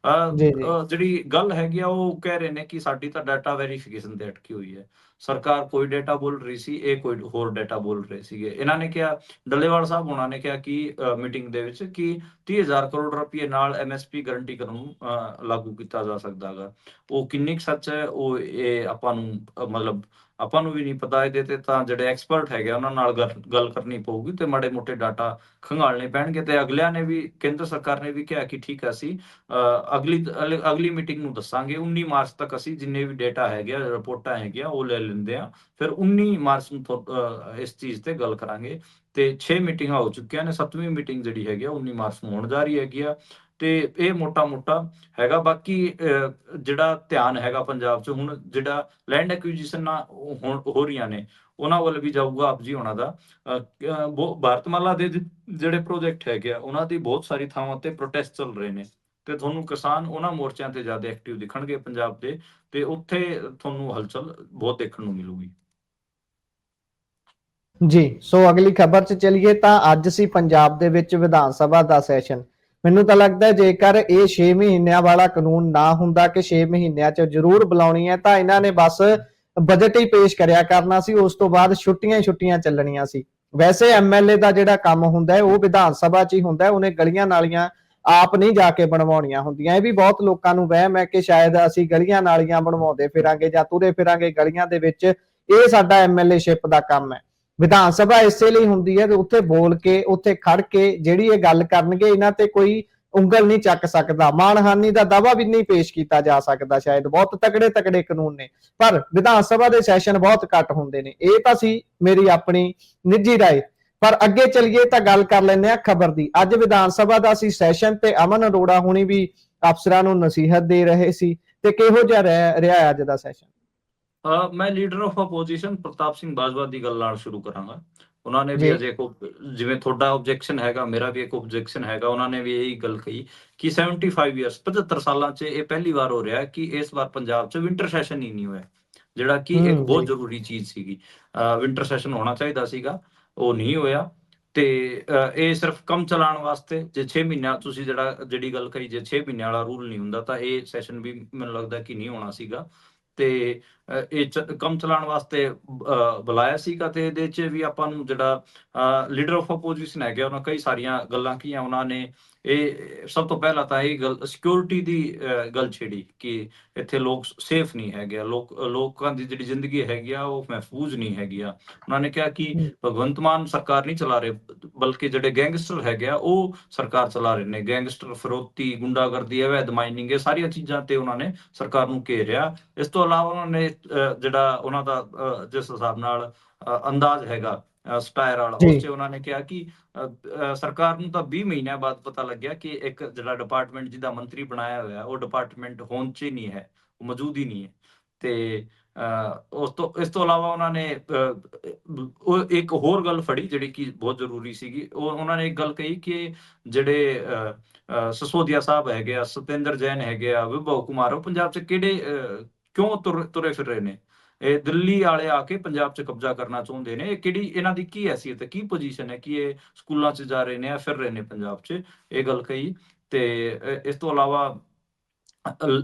ਜੀ ਜੀ ਜਿਹੜੀ ਗੱਲ ਹੈਗੀ ਆ, ਉਹ ਕਹਿ ਰਹੇ ਨੇ ਕਿ ਸਾਡੀ ਤਾਂ ਡਾਟਾ ਵੈਰੀਫਿਕੇਸ਼ਨ ਤੇ ਅਟਕੀ ਹੋਈ ਹੈ। ਸਰਕਾਰ ਕੋਈ ਡਾਟਾ ਬੋਲ ਰਹੀ ਸੀ, ਇਹ ਕੋਈ ਹੋਰ ਡਾਟਾ ਬੋਲ ਰਹੇ ਸੀਗੇ। ਇਹਨਾਂ ਨੇ ਕਿਹਾ, ਡੱਲੇਵਾਲ ਸਾਹਿਬ ਹੋਣਾ ਨੇ ਕਿਹਾ ਕਿ ਮੀਟਿੰਗ ਦੇ ਵਿੱਚ ਕਿ 30,000 ਕਰੋੜ ਰੁਪਏ ਨਾਲ ਐਮਐਸਪੀ ਗਾਰੰਟੀ ਕਾਨੂੰਨ ਲਾਗੂ ਕੀਤਾ ਜਾ ਸਕਦਾ ਹੈਗਾ। ਉਹ ਕਿੰਨੀ ਕੁ ਸੱਚ ਹੈ, ਉਹ ਇਹ ਆਪਾਂ ਨੂੰ ਮਤਲਬ ਆਪਾਂ ਨੂੰ ਵੀ ਨਹੀਂ ਪਤਾ। ਇਹਦੇ ਤੇ ਤਾਂ ਜਿਹੜੇ ਐਕਸਪਰਟ ਹੈਗੇ ਉਹਨਾਂ ਨਾਲ ਗੱਲ ਕਰਨੀ ਪਊਗੀ ਤੇ ਮਾੜੇ ਮੋਟੇ ਡਾਟਾ ਖੰਗਾਲਣੇ ਪੈਣਗੇ। ਤੇ ਅਗਲਿਆਂ ਨੇ ਵੀ, ਕੇਂਦਰ ਸਰਕਾਰ ਨੇ ਵੀ ਕਿਹਾ ਕਿ ਠੀਕ ਹੈ, ਅਸੀਂ ਅਗਲੀ ਮੀਟਿੰਗ ਨੂੰ ਦੱਸਾਂਗੇ। 19 ਮਾਰਚ ਤੱਕ ਅਸੀਂ ਜਿੰਨੇ ਵੀ ਡਾਟਾ ਹੈਗੇ, ਰਿਪੋਰਟਾਂ ਹੈਗੀਆਂ, ਉਹ ਲੈ ਲੈਂਦੇ ਆ। ਫਿਰ 19 ਮਾਰਚ ਨੂੰ ਇਸ ਚੀਜ਼ ਤੇ ਗੱਲ ਕਰਾਂਗੇ। ਤੇ 6 ਮੀਟਿੰਗਾਂ ਹੋ ਚੁੱਕੀਆਂ ਨੇ। 7ਵੀਂ ਮੀਟਿੰਗ ਜਿਹੜੀ ਹੈਗੀ ਆ 19 ਮਾਰਚ ਨੂੰ ਹੋਣ ਜਾ ਰਹੀ ਹੈਗੀ ਆ। ਤੇ ਇਹ ਮੋਟਾ ਹੈਗਾ। ਬਾਕੀ ਜਿਹੜਾ ਧਿਆਨ ਹੈਗਾ ਪੰਜਾਬ 'ਚ ਹੁਣ, ਜਿਹੜਾ ਲੈਂਡ ਐਕੁਜੀਸ਼ਨ ਹੋ ਰਹੀਆਂ ਨੇ, ਉਹਨਾਂ ਵੱਲ ਵੀ ਜਾਊਗਾ ਆਪ ਜੀ ਹੋਣਾ ਦਾ। ਭਾਰਤਮਾਲਾ ਦੇ ਜਿਹੜੇ ਪ੍ਰੋਜੈਕਟ ਹੈਗੇ ਆ, ਉਹਨਾਂ ਦੀ ਬਹੁਤ ਸਾਰੀ ਥਾਵਾਂ ਤੇ ਪ੍ਰੋਟੈਸਟ ਚੱਲ ਰਹੇ ਨੇ ਤੇ ਤੁਹਾਨੂੰ ਕਿਸਾਨ ਉਹਨਾਂ ਮੋਰਚਿਆਂ ਤੇ ਜ਼ਿਆਦਾ ਐਕਟਿਵ ਦਿਖਣਗੇ ਪੰਜਾਬ ਦੇ, ਤੇ ਉੱਥੇ ਤੁਹਾਨੂੰ ਹਲਚਲ ਬਹੁਤ ਦੇਖਣ ਨੂੰ ਮਿਲੂਗੀ। ਜੀ, ਸੋ ਅਗਲੀ ਖਬਰ 'ਚ ਚਲੀਏ ਤਾਂ ਅੱਜ ਸੀ ਪੰਜਾਬ ਦੇ ਵਿੱਚ ਵਿਧਾਨ ਸਭਾ ਦਾ ਸੈਸ਼ਨ। ਮੈਨੂੰ ਤਾਂ ਲੱਗਦਾ ਜੇਕਰ ਇਹ 6 ਮਹੀਨਿਆਂ ਵਾਲਾ ਕਾਨੂੰਨ ਨਾ ਹੁੰਦਾ ਕਿ 6 ਮਹੀਨਿਆਂ 'ਚ ਜ਼ਰੂਰ ਬੁਲਾਉਣੀ ਹੈ, ਤਾਂ ਇਹਨਾਂ ਨੇ ਬਸ ਬਜਟ ਹੀ ਪੇਸ਼ ਕਰਿਆ ਕਰਨਾ ਸੀ। ਉਸ ਤੋਂ ਬਾਅਦ ਛੁੱਟੀਆਂ ਚੱਲਣੀਆਂ ਸੀ। ਵੈਸੇ ਐਮਐਲਏ ਦਾ ਜਿਹੜਾ ਕੰਮ ਹੁੰਦਾ ਹੈ ਉਹ ਵਿਧਾਨ ਸਭਾ 'ਚ ਹੀ ਹੁੰਦਾ ਹੈ। ਉਹਨੇ ਗਲੀਆਂ ਨਾਲੀਆਂ ਆਪ ਨਹੀਂ ਜਾ ਕੇ ਬਣਵਾਉਣੀਆਂ ਹੁੰਦੀਆਂ। ਇਹ ਵੀ ਬਹੁਤ ਲੋਕਾਂ ਨੂੰ ਵਹਿਮ ਹੈ ਕਿ ਸ਼ਾਇਦ ਅਸੀਂ ਗਲੀਆਂ ਨਾਲੀਆਂ ਬਣਵਾਉਂਦੇ ਫਿਰਾਂਗੇ ਜਾਂ ਤੁਰੇ ਫਿਰਾਂਗੇ ਗਲੀਆਂ ਦੇ ਵਿੱਚ, ਇਹ ਸਾਡਾ ਐਮਐਲਏ ਸ਼ਿਪ ਦਾ ਕੰਮ ਹੈ। ਵਿਧਾਨ ਸਭਾ ਇਸੇ ਲਈ ਹੁੰਦੀ ਹੈ ਕਿ ਉੱਥੇ ਬੋਲ ਕੇ, ਉੱਥੇ ਖੜ ਕੇ ਜਿਹੜੀ ਇਹ ਗੱਲ ਕਰਨਗੇ, ਇਹਨਾਂ ਤੇ ਕੋਈ ਉਂਗਲ ਨਹੀਂ ਚੱਕ ਸਕਦਾ। ਮਾਨਹਾਨੀ ਦਾ ਦਾਵਾ ਵੀ ਨਹੀਂ ਪੇਸ਼ ਕੀਤਾ ਜਾ ਸਕਦਾ। ਸ਼ਾਇਦ ਬਹੁਤ ਤਕੜੇ ਕਾਨੂੰਨ ਨੇ, ਪਰ ਵਿਧਾਨ ਸਭਾ ਦੇ ਸੈਸ਼ਨ ਬਹੁਤ ਘੱਟ ਹੁੰਦੇ ਨੇ। ਇਹ ਤਾਂ ਸੀ ਮੇਰੀ ਆਪਣੀ ਨਿੱਜੀ ਰਾਏ। ਪਰ ਅੱਗੇ ਚੱਲੀਏ ਤਾਂ ਗੱਲ ਕਰ ਲੈਂਦੇ ਆ ਖਬਰ ਦੀ। ਅੱਜ ਵਿਧਾਨ ਸਭਾ ਦਾ ਸੀ ਸੈਸ਼ਨ ਤੇ ਅਮਨ ਅਰੋੜਾ ਹੁਣੀ ਵੀ ਅਫਸਰਾਂ ਨੂੰ ਨਸੀਹਤ ਦੇ ਰਹੇ ਸੀ। ਤੇ ਕਿਹੋ ਜਿਹਾ ਰਿਹਾ ਅੱਜ ਦਾ ਸੈਸ਼ਨ? ਮੈਂ ਲੀਡਰ ਆਫ ਆਪੋਜੀਸ਼ਨ ਪ੍ਰਤਾਪ ਸਿੰਘ ਬਾਜਵਾ ਦੀ ਗੱਲ ਨਾਲ ਸ਼ੁਰੂ ਕਰਾਂਗਾ। ਉਹਨਾਂ ਨੇ ਵੀ ਜੀ ਅਜੇ ਜਿਵੇਂ ਤੁਹਾਡਾ ਆਬਜੈਕਸ਼ਨ ਹੈਗਾ, ਮੇਰਾ ਵੀ ਇੱਕ ਆਬਜੈਕਸ਼ਨ ਹੈਗਾ। ਉਹਨਾਂ ਨੇ ਵੀ ਇਹੀ ਗੱਲ ਕਹੀ ਕਿ 75 ਇਅਰਸ 75 ਸਾਲਾਂ 'ਚ ਇਹ ਪਹਿਲੀ ਵਾਰ ਹੋ ਰਿਹਾ ਕਿ ਇਸ ਵਾਰ ਪੰਜਾਬ 'ਚ ਵਿੰਟਰ ਸੈਸ਼ਨ ਹੀ ਨਹੀਂ ਹੋਇਆ, ਜਿਹੜਾ ਕਿ ਇੱਕ ਬਹੁਤ ਜੀ ਜ਼ਰੂਰੀ ਚੀਜ਼ ਸੀਗੀ। ਵਿੰਟਰ ਸੈਸ਼ਨ ਹੋਣਾ ਚਾਹੀਦਾ ਸੀਗਾ, ਉਹ ਨਹੀਂ ਹੋਇਆ। ਤੇ ਇਹ ਸਿਰਫ ਕੰਮ ਚਲਾਉਣ ਵਾਸਤੇ, ਜੇ 6 ਮਹੀਨਿਆਂ ਤੁਸੀਂ ਜਿਹੜੀ ਗੱਲ ਕਹੀ, ਜੇ 6 ਮਹੀਨਿਆਂ ਵਾਲਾ ਰੂਲ ਨਹੀਂ ਹੁੰਦਾ ਤਾਂ ਇਹ ਸੈਸ਼ਨ ਵੀ ਮੈਨੂੰ ਲੱਗਦਾ ਕਿ ਨਹੀਂ ਹੋਣਾ ਸੀਗਾ। ਤੇ ਇਹ ਕੰਮ ਚਲਾਉਣ ਵਾਸਤੇ ਬੁਲਾਇਆ ਸੀਗਾ। ਤੇ ਇਹਦੇ 'ਚ ਵੀ ਆਪਾਂ ਨੂੰ ਜਿਹੜਾ ਲੀਡਰ ਆਫ ਆਪੋਜੀਸ਼ਨ ਹੈਗਾ, ਉਹਨਾਂ ਕਈ ਸਾਰੀਆਂ ਗੱਲਾਂ ਕੀਆਂ। ਉਹਨਾਂ ਨੇ ਇਹ ਸਭ ਤੋਂ ਪਹਿਲਾਂ ਤਾਂ ਇਹ ਗੱਲ ਸਿਕਿਉਰਿਟੀ ਦੀ ਗੱਲ ਛੇੜੀ ਕਿ ਇੱਥੇ ਲੋਕ ਸੇਫ ਨਹੀਂ ਹੈਗੇ, ਲੋਕਾਂ ਦੀ ਜਿਹੜੀ ਜ਼ਿੰਦਗੀ ਹੈਗੀ ਆ ਉਹ ਮਹਿਫੂਜ਼ ਨਹੀਂ ਹੈਗੀ ਆ। ਉਹਨਾਂ ਨੇ ਕਿਹਾ ਕਿ ਭਗਵੰਤ ਮਾਨ ਸਰਕਾਰ ਨਹੀਂ ਚਲਾ ਰਹੇ, ਬਲਕਿ ਜਿਹੜੇ ਗੈਂਗਸਟਰ ਹੈਗੇ ਆ ਉਹ ਸਰਕਾਰ ਚਲਾ ਰਹੇ ਨੇ। ਗੈਂਗਸਟਰ, ਫਿਰੌਤੀ, ਗੁੰਡਾਗਰਦੀ, ਅਵੈਧ ਮਾਈਨਿੰਗ, ਇਹ ਸਾਰੀਆਂ ਚੀਜ਼ਾਂ ਤੇ ਉਹਨਾਂ ਨੇ ਸਰਕਾਰ ਨੂੰ ਘੇਰਿਆ। ਇਸ ਤੋਂ ਇਲਾਵਾ ਉਹਨਾਂ ਨੇ ਜਿਹੜਾ ਉਹਨਾਂ ਦਾ ਜਿਸ ਹਿਸਾਬ ਨਾਲ ਅੰਦਾਜ਼ ਹੈਗਾ ਸਟਾਇਰ ਵਾਲਾ, ਉਸ 'ਚ ਉਹਨਾਂ ਨੇ ਕਿਹਾ ਕਿ ਸਰਕਾਰ ਨੂੰ ਤਾਂ 20 ਮਹੀਨਿਆਂ ਬਾਅਦ ਪਤਾ ਲੱਗਿਆ ਕਿ ਇੱਕ ਜਿਹੜਾ ਡਿਪਾਰਟਮੈਂਟ ਜਿਹਦਾ ਮੰਤਰੀ ਬਣਾਇਆ ਹੋਇਆ, ਉਹ ਡਿਪਾਰਟਮੈਂਟ ਹੋਂਦ 'ਚ ਹੀ ਨਹੀਂ ਹੈ, ਉਹ ਮੌਜੂਦ ਹੀ ਨਹੀਂ ਹੈ। ਤੇ ਇਸ ਤੋਂ ਇਲਾਵਾ ਉਹਨਾਂ ਨੇ ਉਹ ਇੱਕ ਹੋਰ ਗੱਲ ਫੜੀ ਜਿਹੜੀ ਕਿ ਬਹੁਤ ਜ਼ਰੂਰੀ ਸੀਗੀ। ਉਹਨਾਂ ਨੇ ਇੱਕ ਗੱਲ ਕਹੀ ਕਿ ਜਿਹੜੇ ਸਸੋਦੀਆ ਸਾਹਿਬ ਹੈਗੇ ਆ, ਸਤਿੰਦਰ ਜੈਨ ਹੈਗੇ ਆ, ਵਿਭਵ ਕੁਮਾਰ, ਉਹ ਪੰਜਾਬ 'ਚ ਕਿਉਂ ਤੁਰੇ ਫਿਰ ਰਹੇ ਨੇ? ਇਹ ਦਿੱਲੀ ਵਾਲੇ ਆ ਕੇ ਪੰਜਾਬ 'ਚ ਕਬਜ਼ਾ ਕਰਨਾ ਚਾਹੁੰਦੇ ਨੇ। ਇਹ ਕਿਹੜੀ ਇਹਨਾਂ ਦੀ ਕੀ ਹੈਸੀਅਤ ਹੈ, ਕੀ ਪੋਜੀਸ਼ਨ ਹੈ ਕਿ ਇਹ ਸਕੂਲਾਂ 'ਚ ਜਾ ਰਹੇ ਨੇ, ਫਿਰ ਰਹੇ ਨੇ ਪੰਜਾਬ 'ਚ? ਇਹ ਗੱਲ ਕਹੀ। ਤੇ ਇਸ ਤੋਂ ਇਲਾਵਾ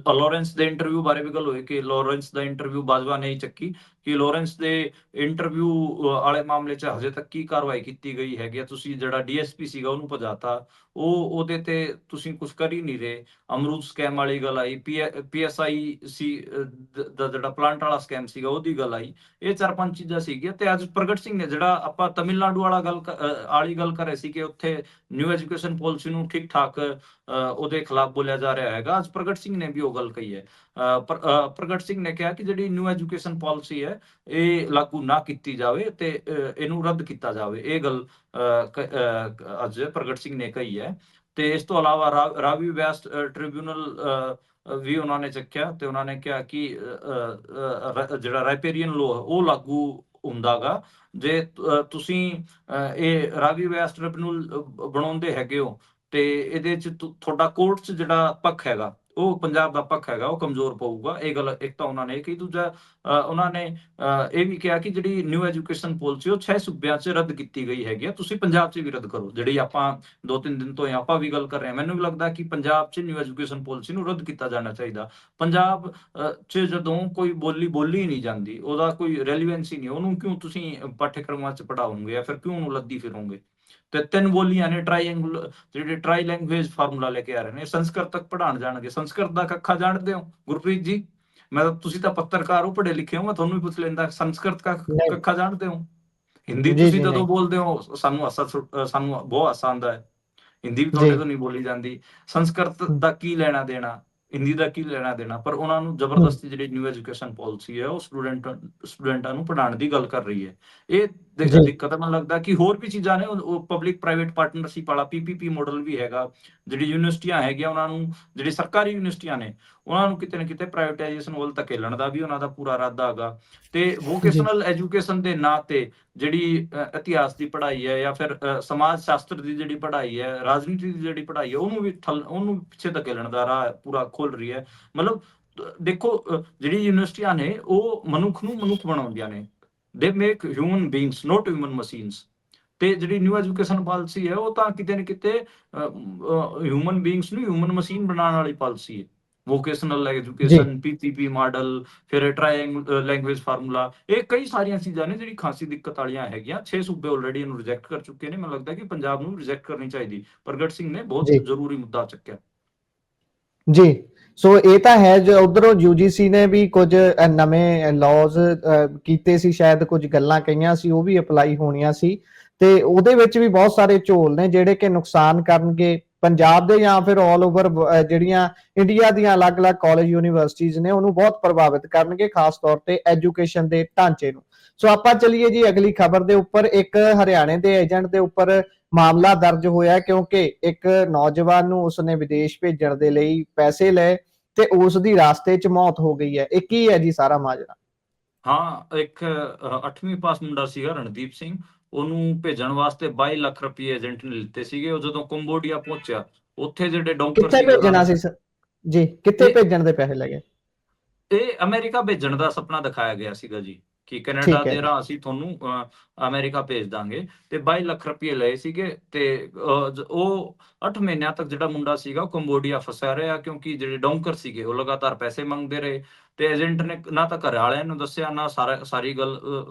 ਲਾਰੈਂਸ ਦੇ ਇੰਟਰਵਿਊ ਬਾਰੇ ਵੀ ਗੱਲ ਹੋਈ ਕਿ ਲਾਰੈਂਸ ਦਾ ਇੰਟਰਵਿਊ ਬਾਜਵਾ ਨੇ ਹੀ ਚੱਕੀ ਕਿ ਲਾਰੈਂਸ ਦੇ ਇੰਟਰਵਿਊ ਵਾਲੇ ਮਾਮਲੇ 'ਚ ਹਜੇ ਤੱਕ ਕੀ ਕਾਰਵਾਈ ਕੀਤੀ ਗਈ ਹੈਗੀ ਆ? ਤੁਸੀਂ ਜਿਹੜਾ ਡੀਐਸਪੀ ਸੀਗਾ ਉਹਨੂੰ ਭਜਾਤਾ, ਉਹਦੇ ਤੇ ਤੁਸੀਂ ਕੁਝ ਕਰ ਹੀ ਨਹੀਂ ਰਹੇ। ਅਮਰੂਦ ਸਕੈਮ ਵਾਲੀ ਗੱਲ ਆਈ, ਪੀਐਸਆਈ ਸੀ ਦਾ ਜਿਹੜਾ ਪਲਾਂਟ ਵਾਲਾ ਸਕੈਮ ਸੀਗਾ ਉਹਦੀ ਗੱਲ ਆਈ। ਇਹ 4-5 ਚੀਜ਼ਾਂ ਸੀਗੀਆਂ। ਤੇ ਅੱਜ ਪ੍ਰਗਟ ਸਿੰਘ ਨੇ, ਜਿਹੜਾ ਆਪਾਂ ਤਮਿਲਨਾਡੂ ਵਾਲੀ ਗੱਲ ਕਰ ਰਹੇ ਸੀ ਕਿ ਉੱਥੇ ਨਿਊ ਐਜੂਕੇਸ਼ਨ ਪਾਲਿਸੀ ਨੂੰ ਠੀਕ ਠਾਕ ਉਹਦੇ ਖਿਲਾਫ ਬੋਲਿਆ ਜਾ ਰਿਹਾ ਹੈਗਾ, ਅੱਜ ਪ੍ਰਗਟ ਸਿੰਘ ਨੇ ਵੀ ਉਹ ਗੱਲ ਕਹੀ ਹੈ। ਪ੍ਰਗਟ ਸਿੰਘ ਨੇ ਕਿਹਾ ਕਿ ਜਿਹੜੀ ਨਿਊ ਐਜੂਕੇਸ਼ਨ ਪਾਲਿਸੀ ਹੈ ਹੈ ਇਹ ਲਾਗੂ ਨਾ ਕੀਤੀ ਜਾਵੇ ਤੇ ਇਹਨੂੰ ਰੱਦ ਕੀਤਾ ਜਾਵੇ। ਇਹ ਗੱਲ ਅੱਜ ਪ੍ਰਗਟ ਸਿੰਘ ਨੇ ਕਹੀ ਹੈ। ਤੇ ਇਸ ਤੋਂ ਇਲਾਵਾ ਰਾਵੀ ਵੈਸਟ ਟ੍ਰਿਬਿਊਨਲ ਵੀ ਉਹਨਾਂ ਨੇ ਚੱਕਿਆ ਤੇ ਉਹਨਾਂ ਨੇ ਕਿਹਾ ਕਿ ਜਿਹੜਾ ਰਾਈਪੇਰੀਅਨ ਲਾਅ ਉਹ ਲਾਗੂ ਹੁੰਦਾਗਾ ਜੇ ਤੁਸੀਂ ਇਹ ਰਾਵੀ ਵੈਸਟ ਟ੍ਰਿਬਿਊਨਲ ਬਣਾਉਂਦੇ ਹੈਗੇ ਹੋ ਤੇ ਇਹਦੇ ਚ ਤੁਹਾਡਾ ਕੋਰਟ ਚ ਜਿਹੜਾ ਪੱਖ ਹੈਗਾ ਉਹ ਪੰਜਾਬ ਦਾ ਪੱਖ ਹੈਗਾ ਉਹ ਕਮਜ਼ੋਰ ਪਊਗਾ। ਇਹ ਗੱਲ ਇੱਕ ਤਾਂ ਉਹਨਾਂ ਨੇ ਕਹੀ। ਦੂਜਾ ਉਹਨਾਂ ਨੇ ਇਹ ਵੀ ਕਿਹਾ ਕਿ ਜਿਹੜੀ ਨਿਊ ਐਜੂਕੇਸ਼ਨ ਪਾਲਿਸੀ ਉਹ 6 ਸੂਬਿਆਂ 'ਚ ਰੱਦ ਕੀਤੀ ਗਈ ਹੈਗੀ ਆ, ਤੁਸੀਂ ਪੰਜਾਬ 'ਚ ਵੀ ਰੱਦ ਕਰੋ। ਜਿਹੜੀ ਆਪਾਂ 2-3 ਦਿਨ ਤੋਂ ਆਪਾਂ ਵੀ ਗੱਲ ਕਰ ਰਹੇ ਹਾਂ, ਮੈਨੂੰ ਵੀ ਲੱਗਦਾ ਕਿ ਪੰਜਾਬ 'ਚ ਨਿਊ ਐਜੂਕੇਸ਼ਨ ਪਾਲਿਸੀ ਨੂੰ ਰੱਦ ਕੀਤਾ ਜਾਣਾ ਚਾਹੀਦਾ। ਪੰਜਾਬ 'ਚ ਜਦੋਂ ਕੋਈ ਬੋਲੀ ਨਹੀਂ ਜਾਂਦੀ, ਉਹਦਾ ਕੋਈ ਰੈਲੀਵੈਂਸ ਹੀ ਨਹੀਂ, ਉਹਨੂੰ ਕਿਉਂ ਤੁਸੀਂ ਪਾਠ్యਕ੍ਰਮਾਂ 'ਚ ਪੜਾਓਗੇ ਜਾਂ ਫਿਰ ਕਿਉਂ ਉਹਨੂੰ ਲੱਦੀ ਫਿਰੋਗੇ। ਤੇ 3 ਬੋਲੀਆਂ ਨੇ ਟ੍ਰਾਈਐਂਗਲ ਜਿਹੜੇ ਟ੍ਰਾਈ ਲੈਂਗੁਏਜ ਫਾਰਮੂਲਾ ਲੈ ਕੇ ਆ ਰਹੇ ਨੇ, ਸੰਸਕ੍ਰਿਤ ਤੱਕ ਪੜਾਉਣ ਜਾਣਗੇ। ਸੰਸਕ੍ਰਿਤ ਦਾ ਕੱਖਾ ਜਾਣਦੇ ਹੋ ਗੁਰਪ੍ਰੀਤ ਜੀ? ਮੈਂ ਤੁਸੀਂ ਤਾਂ ਪੱਤਰਕਾਰ ਹੋ, ਪੜ੍ਹੇ ਲਿਖੇ ਹੋ, ਮੈਂ ਤੁਹਾਨੂੰ ਵੀ ਪੁੱਛ ਲੈਂਦਾ, ਸੰਸਕ੍ਰਿਤ ਦਾ ਨਹੀਂ ਕੱਖਾ ਜਾਣਦੇ ਹੋ? ਹਿੰਦੀ ਜੀ ਤੁਸੀਂ ਜੀ ਜਦੋਂ ਨਹੀਂ ਬੋਲਦੇ ਹੋ ਸਾਨੂੰ ਬਹੁਤ ਹਾਸਾ ਆਉਂਦਾ ਹੈ। ਹਿੰਦੀ ਵੀ ਜੀ ਤੁਹਾਡੇ ਤੋਂ ਨਹੀਂ ਬੋਲੀ ਜਾਂਦੀ। ਸੰਸਕ੍ਰਿਤ ਹਮ, ਦਾ ਕੀ ਲੈਣਾ ਦੇਣਾ, ਹਿੰਦੀ ਦਾ ਕੀ ਲੈਣਾ ਦੇਣਾ? ਪਰ ਉਹਨਾਂ ਨੂੰ ਹਮ, ਜ਼ਬਰਦਸਤੀ ਜਿਹੜੀ ਨਿਊ ਐਜੂਕੇਸ਼ਨ ਪਾਲਿਸੀ ਹੈ ਉਹ ਸਟੂਡੈਂਟਾਂ ਨੂੰ ਪੜ੍ਹਾਉਣ ਦੀ ਗੱਲ ਕਰ ਰਹੀ ਹੈ। ਇਹ ਜੀ ਦਿੱਕਤ ਮੈਨੂੰ ਲੱਗਦਾ ਕਿ ਹੋਰ ਵੀ ਚੀਜ਼ਾਂ ਨੇ, ਉਹ ਪਬਲਿਕ ਪ੍ਰਾਈਵੇਟ ਪਾਰਟਨਰਸ਼ਿਪ ਵਾਲਾ PPP ਮਾਡਲ ਵੀ ਹੈਗਾ। ਜਿਹੜੀ ਯੂਨੀਵਰਸਿਟੀਆਂ ਹੈਗੀਆਂ ਉਹਨਾਂ ਨੂੰ, ਜਿਹੜੀ ਸਰਕਾਰੀ ਯੂਨੀਵਰਸਿਟੀਆਂ ਨੇ ਉਹਨਾਂ ਨੂੰ ਕਿਤੇ ਨਾ ਕਿਤੇ ਪ੍ਰਾਈਵੇਟਾਈਜੇਸ਼ਨ ਵੱਲ ਧਕੇਲਣ ਦਾ ਵੀ ਉਹਨਾਂ ਦਾ ਪੂਰਾ ਇਰਾਦਾ ਹੈਗਾ। ਤੇ ਜੀ ਵੋਕੇਸ਼ਨਲ ਐਜੂਕੇਸ਼ਨ ਦੇ ਨਾਂ ਤੇ ਜਿਹੜੀ ਇਤਿਹਾਸ ਦੀ ਪੜ੍ਹਾਈ ਹੈ ਜਾਂ ਫਿਰ ਸਮਾਜ ਸ਼ਾਸਤਰ ਦੀ ਜਿਹੜੀ ਪੜ੍ਹਾਈ ਹੈ, ਰਾਜਨੀਤੀ ਦੀ ਜਿਹੜੀ ਪੜ੍ਹਾਈ ਹੈ, ਉਹਨੂੰ ਪਿੱਛੇ ਧਕੇਲਣ ਦਾ ਰਾਹ ਪੂਰਾ ਖੋਲ ਰਹੀ ਹੈ। ਮਤਲਬ ਦੇਖੋ ਜਿਹੜੀ ਯੂਨੀਵਰਸਿਟੀਆਂ ਨੇ ਉਹ ਮਨੁੱਖ ਨੂੰ ਮਨੁੱਖ ਬਣਾਉਂਦੀਆਂ ਨੇ। ਦੇ make human beings note human machines. ਤੇ ਜਿਹੜੀ ਨਿਊ ਐਜੂਕੇਸ਼ਨ ਪਾਲਿਸੀ ਹੈ ਉਹ ਤਾਂ ਕਿਤੇ ਨਾ ਕਿਤੇ ਹਿਊਮਨ ਬੀਇੰਗਸ ਨੂੰ ਹਿਊਮਨ ਮਸ਼ੀਨ ਬਣਾਉਣ ਵਾਲੀ ਪਾਲਿਸੀ ਹੈ। ਵੋਕੇਸ਼ਨਲ ਜੀ ਐਜੂਕੇਸ਼ਨ, PPP ਮਾਡਲ, ਫਿਰ ਟ੍ਰਾਈ ਲੈਂਗੁਏਜ ਫਾਰਮੂਲਾ, ਇਹ ਕਈ ਸਾਰੀਆਂ ਚੀਜ਼ਾਂ ਨੇ ਜਿਹੜੀ ਖਾਸੀ ਦਿੱਕਤ ਵਾਲੀਆਂ ਹੈਗੀਆਂ। 6 ਸੂਬੇ ਆਲਰੇਡੀ ਇਹਨੂੰ ਰਿਜੈਕਟ ਕਰ ਚੁੱਕੇ ਨੇ। ਮੈਨੂੰ ਲੱਗਦਾ ਕਿ ਪੰਜਾਬ ਨੂੰ ਰਿਜੈਕਟ ਕਰਨੀ ਚਾਹੀਦੀ। ਪ੍ਰਗਟ ਸਿੰਘ ਨੇ ਬਹੁਤ ਜੀ ਜ਼ਰੂਰੀ ਮੁੱਦਾ ਚੱਕਿਆ। ਜੀ ਸੋ ਇਹ ਤਾਂ ਹੈ ਜੋ ਉਧਰੋਂ UGC ਨੇ ਵੀ ਕੁਝ ਨਵੇਂ ਲਾਜ਼ ਕੀਤੇ ਸੀ, ਸ਼ਾਇਦ ਕੁਝ ਗੱਲਾਂ ਕਹੀਆਂ ਸੀ ਉਹ ਵੀ ਅਪਲਾਈ ਹੋਣੀਆਂ ਸੀ ਤੇ ਉਹਦੇ ਵਿੱਚ ਵੀ ਬਹੁਤ ਸਾਰੇ ਝੋਲ ਨੇ ਜਿਹੜੇ ਕਿ ਨੁਕਸਾਨ ਕਰਨਗੇ ਪੰਜਾਬ ਦੇ ਜਾਂ ਫਿਰ ਆਲ ਓਵਰ ਜਿਹੜੀਆਂ ਇੰਡੀਆ ਦੀਆਂ ਅਲੱਗ-ਅਲੱਗ ਕਾਲਜ ਯੂਨੀਵਰਸਿਟੀਆਂ ਨੇ ਉਹਨੂੰ ਬਹੁਤ ਪ੍ਰਭਾਵਿਤ ਕਰਨਗੇ, ਖਾਸ ਤੌਰ ਤੇ ਐਜੂਕੇਸ਼ਨ ਦੇ ਢਾਂਚੇ ਨੂੰ। ਸੋ ਆਪਾਂ ਚੱਲੀਏ ਜੀ ਅਗਲੀ ਖਬਰ ਦੇ ਉੱਪਰ। ਇੱਕ ਹਰਿਆਣੇ ਦੇ ਏਜੰਟ ਦੇ ਉੱਪਰ ਮਾਮਲਾ ਦਰਜ ਹੋਇਆ ਕਿਉਂਕਿ ਇੱਕ ਨੌਜਵਾਨ ਨੂੰ ਉਸਨੇ ਵਿਦੇਸ਼ ਭੇਜਣ ਦੇ ਲਈ ਪੈਸੇ ਲਏ ਤੇ ਉਸ ਦੀ ਰਾਸਤੇ 'ਚ ਮੌਤ ਹੋ ਗਈ ਹੈ। ਇਹ ਕੀ ਹੈ ਜੀ ਸਾਰਾ ਮਾਜਰਾ? ਹਾਂ, ਇੱਕ 8ਵੀਂ ਪਾਸ ਮੁੰਡਾ ਸੀਗਾ ਰਣਦੀਪ ਸਿੰਘ, ਉਹਨੂੰ ਭੇਜਣ ਵਾਸਤੇ 22 ਲੱਖ ਰੁਪਏ ਏਜੰਟ ਨੇ ਲਿੱਤੇ ਸੀਗੇ। ਉਹ ਜਦੋਂ ਕੰਬੋਡੀਆ ਪਹੁੰਚਿਆ ਉੱਥੇ ਜਿਹੜੇ ਡੌਂਕਰ ਕਿੱਥੇ ਸੀਗੇ ਉਹਨਾਂ ਭੇਜਣਾ ਨੇ ਸੀ ਜੀ? ਕਿੱਥੇ ਇਹ ਭੇਜਣ ਦੇ ਪੈਸੇ ਲੱਗੇ? ਇਹ ਅਮਰੀਕਾ ਭੇਜਣ ਦਾ ਸੁਪਨਾ ਦਿਖਾਇਆ ਗਿਆ ਸੀਗਾ ਜੀ ਕਿ ਕੈਨੇਡਾ ਠੀਕ ਹੈ ਦੇ ਜੀ। ਰਾਹ ਅਸੀਂ ਤੁਹਾਨੂੰ ਅਮਰੀਕਾ ਭੇਜ ਦਾਂਗੇ। ਤੇ 22 ਲੱਖ ਰੁਪਏ ਲਏ ਸੀਗੇ ਤੇ ਉਹ 8 ਮਹੀਨਿਆਂ ਤੱਕ ਜਿਹੜਾ ਮੁੰਡਾ ਸੀਗਾ ਉਹ ਕੰਬੋਡੀਆ ਫਸਿਆ ਰਿਹਾ ਕਿਉਂਕਿ ਜਿਹੜੇ ਡੌਂਕਰ ਸੀਗੇ ਉਹ ਲਗਾਤਾਰ ਪੈਸੇ ਮੰਗਦੇ ਰਹੇ ਤੇ ਏਜੰਟ ਨੇ ਨਾ ਤਾਂ ਘਰ ਵਾਲਿਆਂ ਨੂੰ ਦੱਸਿਆ ਨਾ ਸਾਰੀ ਗੱਲ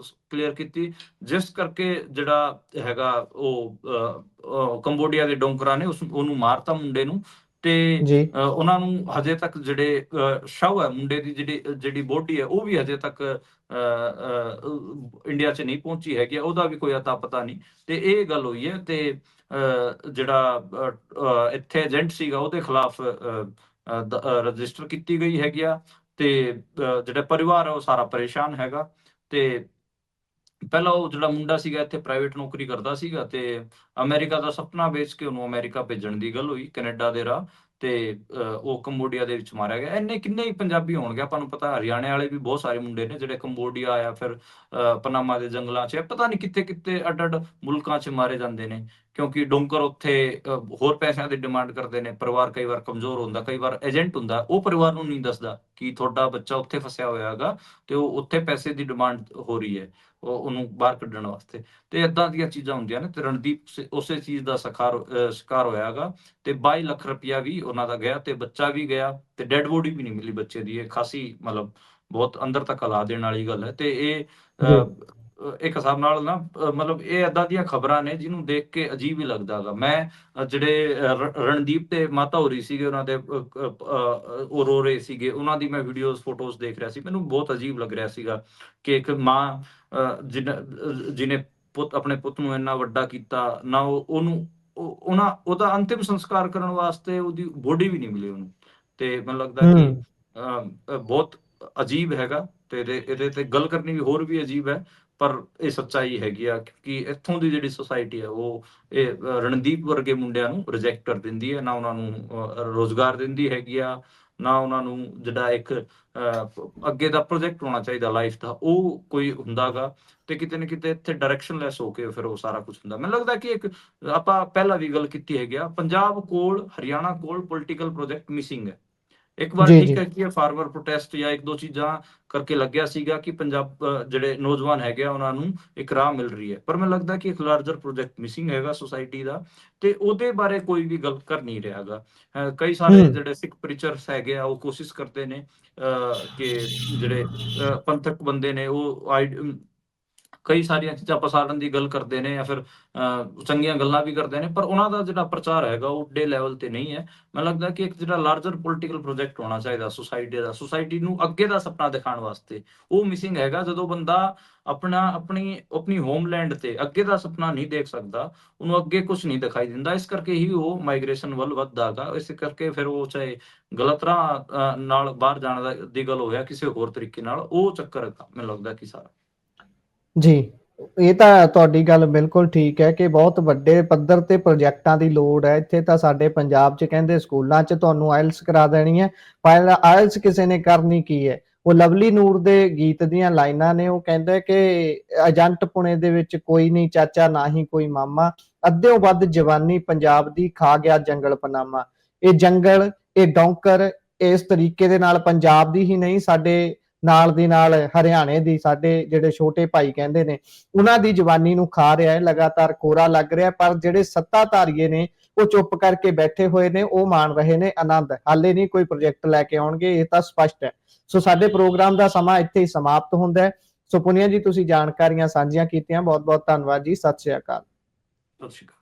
ਕਲੀਅਰ ਕੀਤੀ, ਜਿਸ ਕਰਕੇ ਜਿਹੜਾ ਹੈਗਾ ਉਹ ਕੰਬੋਡੀਆ ਦੇ ਡੌਂਕਰਾਂ ਨੇ ਉਹਨੂੰ ਮਾਰਤਾ ਮੁੰਡੇ ਨੂੰ। ਤੇ ਜੀ ਉਹਨਾਂ ਨੂੰ ਹਜੇ ਤੱਕ ਜਿਹੜੇ ਸ਼ਵ ਹੈ ਮੁੰਡੇ ਦੀ ਜਿਹੜੀ ਬੋਡੀ ਹੈ ਉਹ ਵੀ ਹਜੇ ਤੱਕ ਇੰਡੀਆ 'ਚ ਨਹੀਂ ਪਹੁੰਚੀ ਹੈਗੀ, ਉਹਦਾ ਵੀ ਕੋਈ ਅਤਾ ਪਤਾ ਨਹੀਂ। ਤੇ ਇਹ ਗੱਲ ਹੋਈ ਹੈ ਤੇ ਜਿਹੜਾ ਇੱਥੇ ਏਜੰਟ ਸੀਗਾ ਉਹਦੇ ਖਿਲਾਫ ਰਜਿਸਟਰ ਕੀਤੀ ਗਈ ਹੈਗੀ ਆ ਤੇ ਜਿਹੜਾ ਪਰਿਵਾਰ ਹੈ ਉਹ ਸਾਰਾ ਪਰੇਸ਼ਾਨ ਹੈਗਾ। ਤੇ ਪਹਿਲਾਂ ਉਹ ਜਿਹੜਾ ਮੁੰਡਾ ਸੀਗਾ ਇੱਥੇ ਪ੍ਰਾਈਵੇਟ ਨੌਕਰੀ ਕਰਦਾ ਸੀਗਾ ਤੇ ਅਮਰੀਕਾ ਦਾ ਸੁਪਨਾ ਵੇਚ ਕੇ ਉਹਨੂੰ ਅਮਰੀਕਾ ਭੇਜਣ ਦੀ ਗੱਲ ਹੋਈ ਕੈਨੇਡਾ ਦੇ ਰਾਹ ਤੇ ਉਹ ਕੰਬੋਡੀਆ ਦੇ ਵਿੱਚ ਮਾਰਿਆ ਗਿਆ। ਇੰਨੇ ਕਿੰਨੇ ਹੀ ਪੰਜਾਬੀ ਹੋਣਗੇ, ਆਪਾਂ ਨੂੰ ਪਤਾ ਹਰਿਆਣੇ ਵਾਲੇ ਵੀ ਬਹੁਤ ਸਾਰੇ ਮੁੰਡੇ ਨੇ ਜਿਹੜੇ ਕੰਬੋਡੀਆ ਜਾਂ ਫਿਰ ਪਨਾਮਾ ਦੇ ਜੰਗਲਾਂ 'ਚ ਪਤਾ ਨਹੀਂ ਕਿੱਥੇ ਕਿੱਥੇ ਅੱਡ-ਅੱਡ ਮੁਲਕਾਂ 'ਚ ਮਾਰੇ ਜਾਂਦੇ ਨੇ ਕਿਉਂਕਿ ਡੋਂਕਰ ਉੱਥੇ ਹੋਰ ਪੈਸਿਆਂ ਦੀ ਡਿਮਾਂਡ ਕਰਦੇ ਨੇ। ਪਰਿਵਾਰ ਕਈ ਵਾਰ ਕਮਜ਼ੋਰ ਹੁੰਦਾ, ਕਈ ਵਾਰ ਏਜੰਟ ਹੁੰਦਾ ਉਹ ਪਰਿਵਾਰ ਨੂੰ ਨਹੀਂ ਦੱਸਦਾ ਕਿ ਤੁਹਾਡਾ ਬੱਚਾ ਉੱਥੇ ਫਸਿਆ ਹੋਇਆ ਹੈਗਾ ਤੇ ਉਹ ਉੱਥੇ ਪੈਸੇ ਦੀ ਡਿਮਾਂਡ ਹੋ ਰਹੀ ਹੈ ਉਹਨੂੰ ਬਾਹਰ ਕੱਢਣ ਵਾਸਤੇ। ਤੇ ਏਦਾਂ ਦੀਆਂ ਚੀਜ਼ਾਂ ਹੁੰਦੀਆਂ ਨੇ ਤੇ ਰਣਦੀਪ ਉਸੇ ਚੀਜ਼ ਦਾ ਸ਼ਿਕਾਰ ਹੋਇਆ ਹੈਗਾ ਤੇ 22 ਲੱਖ ਰੁਪਇਆ ਵੀ ਉਹਨਾਂ ਦਾ ਗਿਆ ਤੇ ਬੱਚਾ ਵੀ ਗਿਆ ਤੇ ਡੈਡ ਬੋਡੀ ਵੀ ਨਹੀਂ ਮਿਲੀ ਬੱਚੇ ਦੀ। ਇਹ ਖਾਸੀ ਮਤਲਬ ਬਹੁਤ ਅੰਦਰ ਤੱਕ ਹਿਲਾ ਦੇਣ ਵਾਲੀ ਗੱਲ ਹੈ। ਤੇ ਇਹ ਜੀ ਇੱਕ ਹਿਸਾਬ ਨਾਲ ਨਾ ਮਤਲਬ ਇਹ ਏਦਾਂ ਦੀਆਂ ਖਬਰਾਂ ਨੇ ਜਿਹਨੂੰ ਦੇਖ ਕੇ ਅਜੀਬ ਹੀ ਲੱਗਦਾ ਹੈਗਾ। ਮੈਂ ਜਿਹੜੇ ਰਣਦੀਪ ਤੇ ਮਾਤਾ ਹੋਰੀ ਸੀਗੇ ਉਹਨਾਂ ਦੇ ਉਹ ਰੋ ਰਹੇ ਸੀਗੇ, ਉਹਨਾਂ ਦੀ ਮੈਂ ਵੀਡੀਓਜ਼ ਫੋਟੋਜ਼ ਦੇਖ ਰਿਹਾ ਸੀ, ਮੈਨੂੰ ਬਹੁਤ ਅਜੀਬ ਲੱਗ ਰਿਹਾ ਸੀਗਾ ਕਿ ਇੱਕ ਮਾਂ ਜਿਹਨੇ ਆਪਣੇ ਪੁੱਤ ਨੂੰ ਇੰਨਾ ਵੱਡਾ ਕੀਤਾ ਨਾ ਉਹਦਾ ਅੰਤਿਮ ਸੰਸਕਾਰ ਕਰਨ ਵਾਸਤੇ ਉਹਦੀ ਬੋਡੀ ਵੀ ਨਹੀਂ ਮਿਲੀ ਉਹਨੂੰ। ਤੇ ਮੈਨੂੰ ਲੱਗਦਾ ਕਿ ਹੂੰ ਬਹੁਤ ਅਜੀਬ ਹੈਗਾ ਤੇ ਇਹਦੇ ਤੇ ਗੱਲ ਕਰਨੀ ਵੀ ਹੋਰ ਵੀ ਅਜੀਬ ਹੈ, ਪਰ ਇਹ ਸੱਚਾਈ ਹੈਗੀ ਆ, ਕਿਉਂਕਿ ਇੱਥੋਂ ਦੀ ਜਿਹੜੀ ਸੁਸਾਇਟੀ ਹੈ ਉਹ ਇਹ ਰਣਦੀਪ ਵਰਗੇ ਮੁੰਡਿਆਂ ਨੂੰ ਰਿਜੈਕਟ ਕਰ ਦਿੰਦੀ ਹੈ, ਨਾ ਉਹਨਾਂ ਨੂੰ ਰੋਜ਼ਗਾਰ ਦਿੰਦੀ ਹੈਗੀ ਆ, ਨਾ ਉਹਨਾਂ ਨੂੰ ਜਿਹੜਾ ਇੱਕ ਅੱਗੇ ਦਾ ਪ੍ਰੋਜੈਕਟ ਹੋਣਾ ਚਾਹੀਦਾ ਲਾਈਫ ਦਾ ਉਹ ਕੋਈ ਹੁੰਦਾਗਾ, ਤੇ ਕਿਤੇ ਨਾ ਕਿਤੇ ਇੱਥੇ ਡਾਇਰੈਕਸ਼ਨਲੈਸ ਹੋ ਕੇ ਫਿਰ ਉਹ ਸਾਰਾ ਕੁਝ ਹੁੰਦਾ। ਮੈਨੂੰ ਲੱਗਦਾ ਕਿ ਇੱਕ ਆਪਾਂ ਪਹਿਲਾਂ ਵੀ ਗੱਲ ਕੀਤੀ ਹੈਗੀ ਆ, ਪੰਜਾਬ ਕੋਲ ਹਰਿਆਣਾ ਕੋਲ ਪੋਲੀਟੀਕਲ ਪ੍ਰੋਜੈਕਟ ਮਿਸਿੰਗ ਹੈ। ਇੱਕ ਵਾਰ ਜੀ ਠੀਕ ਜੀ ਹੈ ਕਿ ਇਹ ਫਾਰਮਰ ਪ੍ਰੋਟੈਸਟ ਜਾਂ ਇੱਕ ਦੋ ਚੀਜ਼ਾਂ ਕਰਕੇ ਲੱਗਿਆ ਸੀਗਾ ਕਿ ਪੰਜਾਬ ਜਿਹੜੇ ਨੌਜਵਾਨ ਹੈਗੇ ਆ ਉਹਨਾਂ ਨੂੰ ਇੱਕ ਰਾਹ ਮਿਲ ਰਹੀ ਹੈ, ਪਰ ਮੈਨੂੰ ਲੱਗਦਾ ਕਿ ਇੱਕ ਲਾਰਜਰ ਪ੍ਰੋਜੈਕਟ ਮਿਸਿੰਗ ਹੈਗਾ ਸੁਸਾਇਟੀ ਦਾ, ਤੇ ਉਹਦੇ ਬਾਰੇ ਕੋਈ ਵੀ ਗੱਲ ਕਰ ਨਹੀਂ ਰਿਹਾਗਾ। ਕਈ ਸਾਰੇ ਜਿਹੜੇ ਸਿੱਖ ਪ੍ਰੀਚਰਸ ਹੈਗੇ ਆ ਉਹ ਕੋਸ਼ਿਸ਼ ਕਰਦੇ ਨੇ ਕਿ ਜਿਹੜੇ ਪੰਥਕ ਬੰਦੇ ਨੇ ਉਹ ਕਈ ਸਾਰੀਆਂ ਚੀਜ਼ਾਂ ਪਸਾਰਨ ਦੀ ਗੱਲ ਕਰਦੇ ਨੇ ਜਾਂ ਫਿਰ ਚੰਗੀਆਂ ਗੱਲਾਂ ਵੀ ਕਰਦੇ ਨੇ, ਪਰ ਉਹਨਾਂ ਦਾ ਜਿਹੜਾ ਪ੍ਰਚਾਰ ਹੈਗਾ ਉਹ ਡੇ ਲੈਵਲ ਤੇ ਨਹੀਂ ਹੈ। ਮੈਨੂੰ ਲੱਗਦਾ ਕਿ ਇੱਕ ਜਿਹੜਾ ਲਾਰਜਰ ਪੋਲੀਟੀਕਲ ਪ੍ਰੋਜੈਕਟ ਹੋਣਾ ਚਾਹੀਦਾ ਸੁਸਾਇਟੀ ਨੂੰ ਅੱਗੇ ਦਾ ਸੁਪਨਾ ਦਿਖਾਉਣ ਵਾਸਤੇ, ਉਹ ਮਿਸਿੰਗ ਹੈਗਾ। ਜਦੋਂ ਬੰਦਾ ਆਪਣੀ ਹੋਮਲੈਂਡ ਤੇ ਅੱਗੇ ਦਾ ਸੁਪਨਾ ਨਹੀਂ ਦੇਖ ਸਕਦਾ, ਉਹਨੂੰ ਅੱਗੇ ਕੁਝ ਨਹੀਂ ਦਿਖਾਈ ਦਿੰਦਾ, ਇਸ ਕਰਕੇ ਹੀ ਉਹ ਮਾਈਗ੍ਰੇਸ਼ਨ ਵੱਲ ਵੱਧਦਾਗਾ। ਇਸ ਕਰਕੇ ਫਿਰ ਉਹ ਚਾਹੇ ਗਲਤ ਰਾਹ ਨਾਲ ਬਾਹਰ ਜਾਣ ਦੀ ਗੱਲ ਹੋਇਆ ਕਿਸੇ ਹੋਰ ਤਰੀਕੇ ਨਾਲ, ਉਹ ਚੱਕਰ ਹੈਗਾ ਮੈਨੂੰ ਲੱਗਦਾ ਕਿ ਸਾਰਾ। ਜੀ, ਇਹ ਤਾਂ ਤੁਹਾਡੀ ਗੱਲ ਬਿਲਕੁਲ ਠੀਕ ਹੈ ਕਿ ਬਹੁਤ ਵੱਡੇ ਪੱਧਰ ਤੇ ਪ੍ਰੋਜੈਕਟਾਂ ਦੀ ਲੋੜ ਹੈ। ਇੱਥੇ ਤਾਂ ਸਾਡੇ ਪੰਜਾਬ 'ਚ ਕਹਿੰਦੇ ਸਕੂਲਾਂ 'ਚ ਤੁਹਾਨੂੰ ਆਇਲਸ ਕਰਾ ਦੇਣੀ ਹੈ, ਪਰ ਆਇਲਸ ਕਿਸੇ ਨੇ ਕਰਨੀ ਕੀ ਹੈ। ਉਹ ਲਵਲੀ ਨੂਰ ਦੇ ਗੀਤ ਦੀਆਂ ਲਾਈਨਾਂ ਨੇ, ਉਹ ਕਹਿੰਦੇ ਕਿ ਏਜੰਟ ਪੁਣੇ ਦੇ ਵਿੱਚ ਕੋਈ ਨਹੀਂ ਚਾਚਾ, ਨਾ ਹੀ ਕੋਈ ਮਾਮਾ, ਅੱਧਿਓਂ ਵੱਧ ਜਵਾਨੀ ਪੰਜਾਬ ਦੀ ਖਾ ਗਿਆ ਜੰਗਲ ਪਨਾਮਾ। ਇਹ ਜੰਗਲ, ਇਹ ਡੌਂਕਰ ਇਸ ਤਰੀਕੇ ਦੇ ਨਾਲ ਪੰਜਾਬ ਦੀ ਹੀ ਨਹੀਂ, ਸਾਡੇ ਨਾਲ ਦੀ ਨਾਲ ਹਰਿਆਣੇ ਦੀ, ਸਾਡੇ ਜਿਹੜੇ ਛੋਟੇ ਭਾਈ ਕਹਿੰਦੇ ਨੇ, ਉਹਨਾਂ ਦੀ ਜਵਾਨੀ ਨੂੰ ਖਾ ਰਿਹਾ ਹੈ, ਲਗਾਤਾਰ ਕੋਰਾ ਲੱਗ ਰਿਹਾ। ਪਰ ਜਿਹੜੇ ਸੱਤਾਧਾਰੀਏ ਨੇ ਉਹ ਚੁੱਪ ਕਰਕੇ ਬੈਠੇ ਹੋਏ ਨੇ, ਉਹ ਮਾਣ ਰਹੇ ਨੇ ਆਨੰਦ, ਹਾਲੇ ਨਹੀਂ ਕੋਈ ਪ੍ਰੋਜੈਕਟ ਲੈ ਕੇ ਆਉਣਗੇ, ਇਹ ਤਾਂ ਸਪਸ਼ਟ ਹੈ। ਸੋ ਸਾਡੇ ਪ੍ਰੋਗਰਾਮ ਦਾ ਸਮਾਂ ਇੱਥੇ ਹੀ ਸਮਾਪਤ ਹੁੰਦਾ ਹੈ। ਸੋ ਪੁਨੀਆ ਜੀ, ਤੁਸੀਂ ਜਾਣਕਾਰੀਆਂ ਸਾਂਝੀਆਂ ਕੀਤੀਆਂ, ਬਹੁਤ ਬਹੁਤ ਧੰਨਵਾਦ ਜੀ। ਸਤਿ ਸ਼੍ਰੀ ਅਕਾਲ। ਸਤਿ ਸ਼੍ਰੀ ਅਕਾਲ।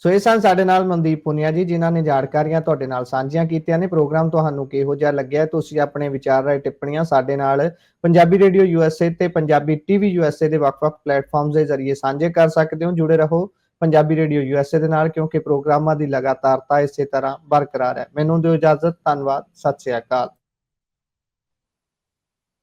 ਸੋ ਇਹ ਸਨ ਸਾਡੇ ਨਾਲ ਮਨਦੀਪ ਪੁਨੀਆ ਜੀ, ਜਿਨ੍ਹਾਂ ਨੇ ਜਾਣਕਾਰੀਆਂ ਤੁਹਾਡੇ ਨਾਲ ਸਾਂਝੀਆਂ ਕੀਤੀਆਂ ਨੇ। ਪ੍ਰੋਗਰਾਮ ਤੁਹਾਨੂੰ ਕਿਹੋ ਜਿਹਾ ਲੱਗਿਆ, ਤੁਸੀਂ ਆਪਣੇ ਵਿਚਾਰ ਰਾਏ ਟਿੱਪਣੀਆਂ ਸਾਡੇ ਨਾਲ ਪੰਜਾਬੀ ਰੇਡੀਓ USA ਤੇ ਪੰਜਾਬੀ TV USA ਦੇ ਵੱਖ-ਵੱਖ ਪਲੇਟਫਾਰਮਸ ਦੇ ਜ਼ਰੀਏ ਸਾਂਝੇ ਕਰ ਸਕਦੇ ਹੋ। ਜੁੜੇ ਰਹੋ ਪੰਜਾਬੀ ਰੇਡੀਓ USA ਦੇ ਨਾਲ, ਕਿਉਂਕਿ ਪ੍ਰੋਗਰਾਮਾਂ ਦੀ ਲਗਾਤਾਰਤਾ ਇਸੇ ਤਰ੍ਹਾਂ ਬਰਕਰਾਰ ਹੈ। ਮੈਨੂੰ ਦਿਓ ਇਜਾਜ਼ਤ, ਧੰਨਵਾਦ, ਸਤਿ ਸ਼੍ਰੀ ਅਕਾਲ।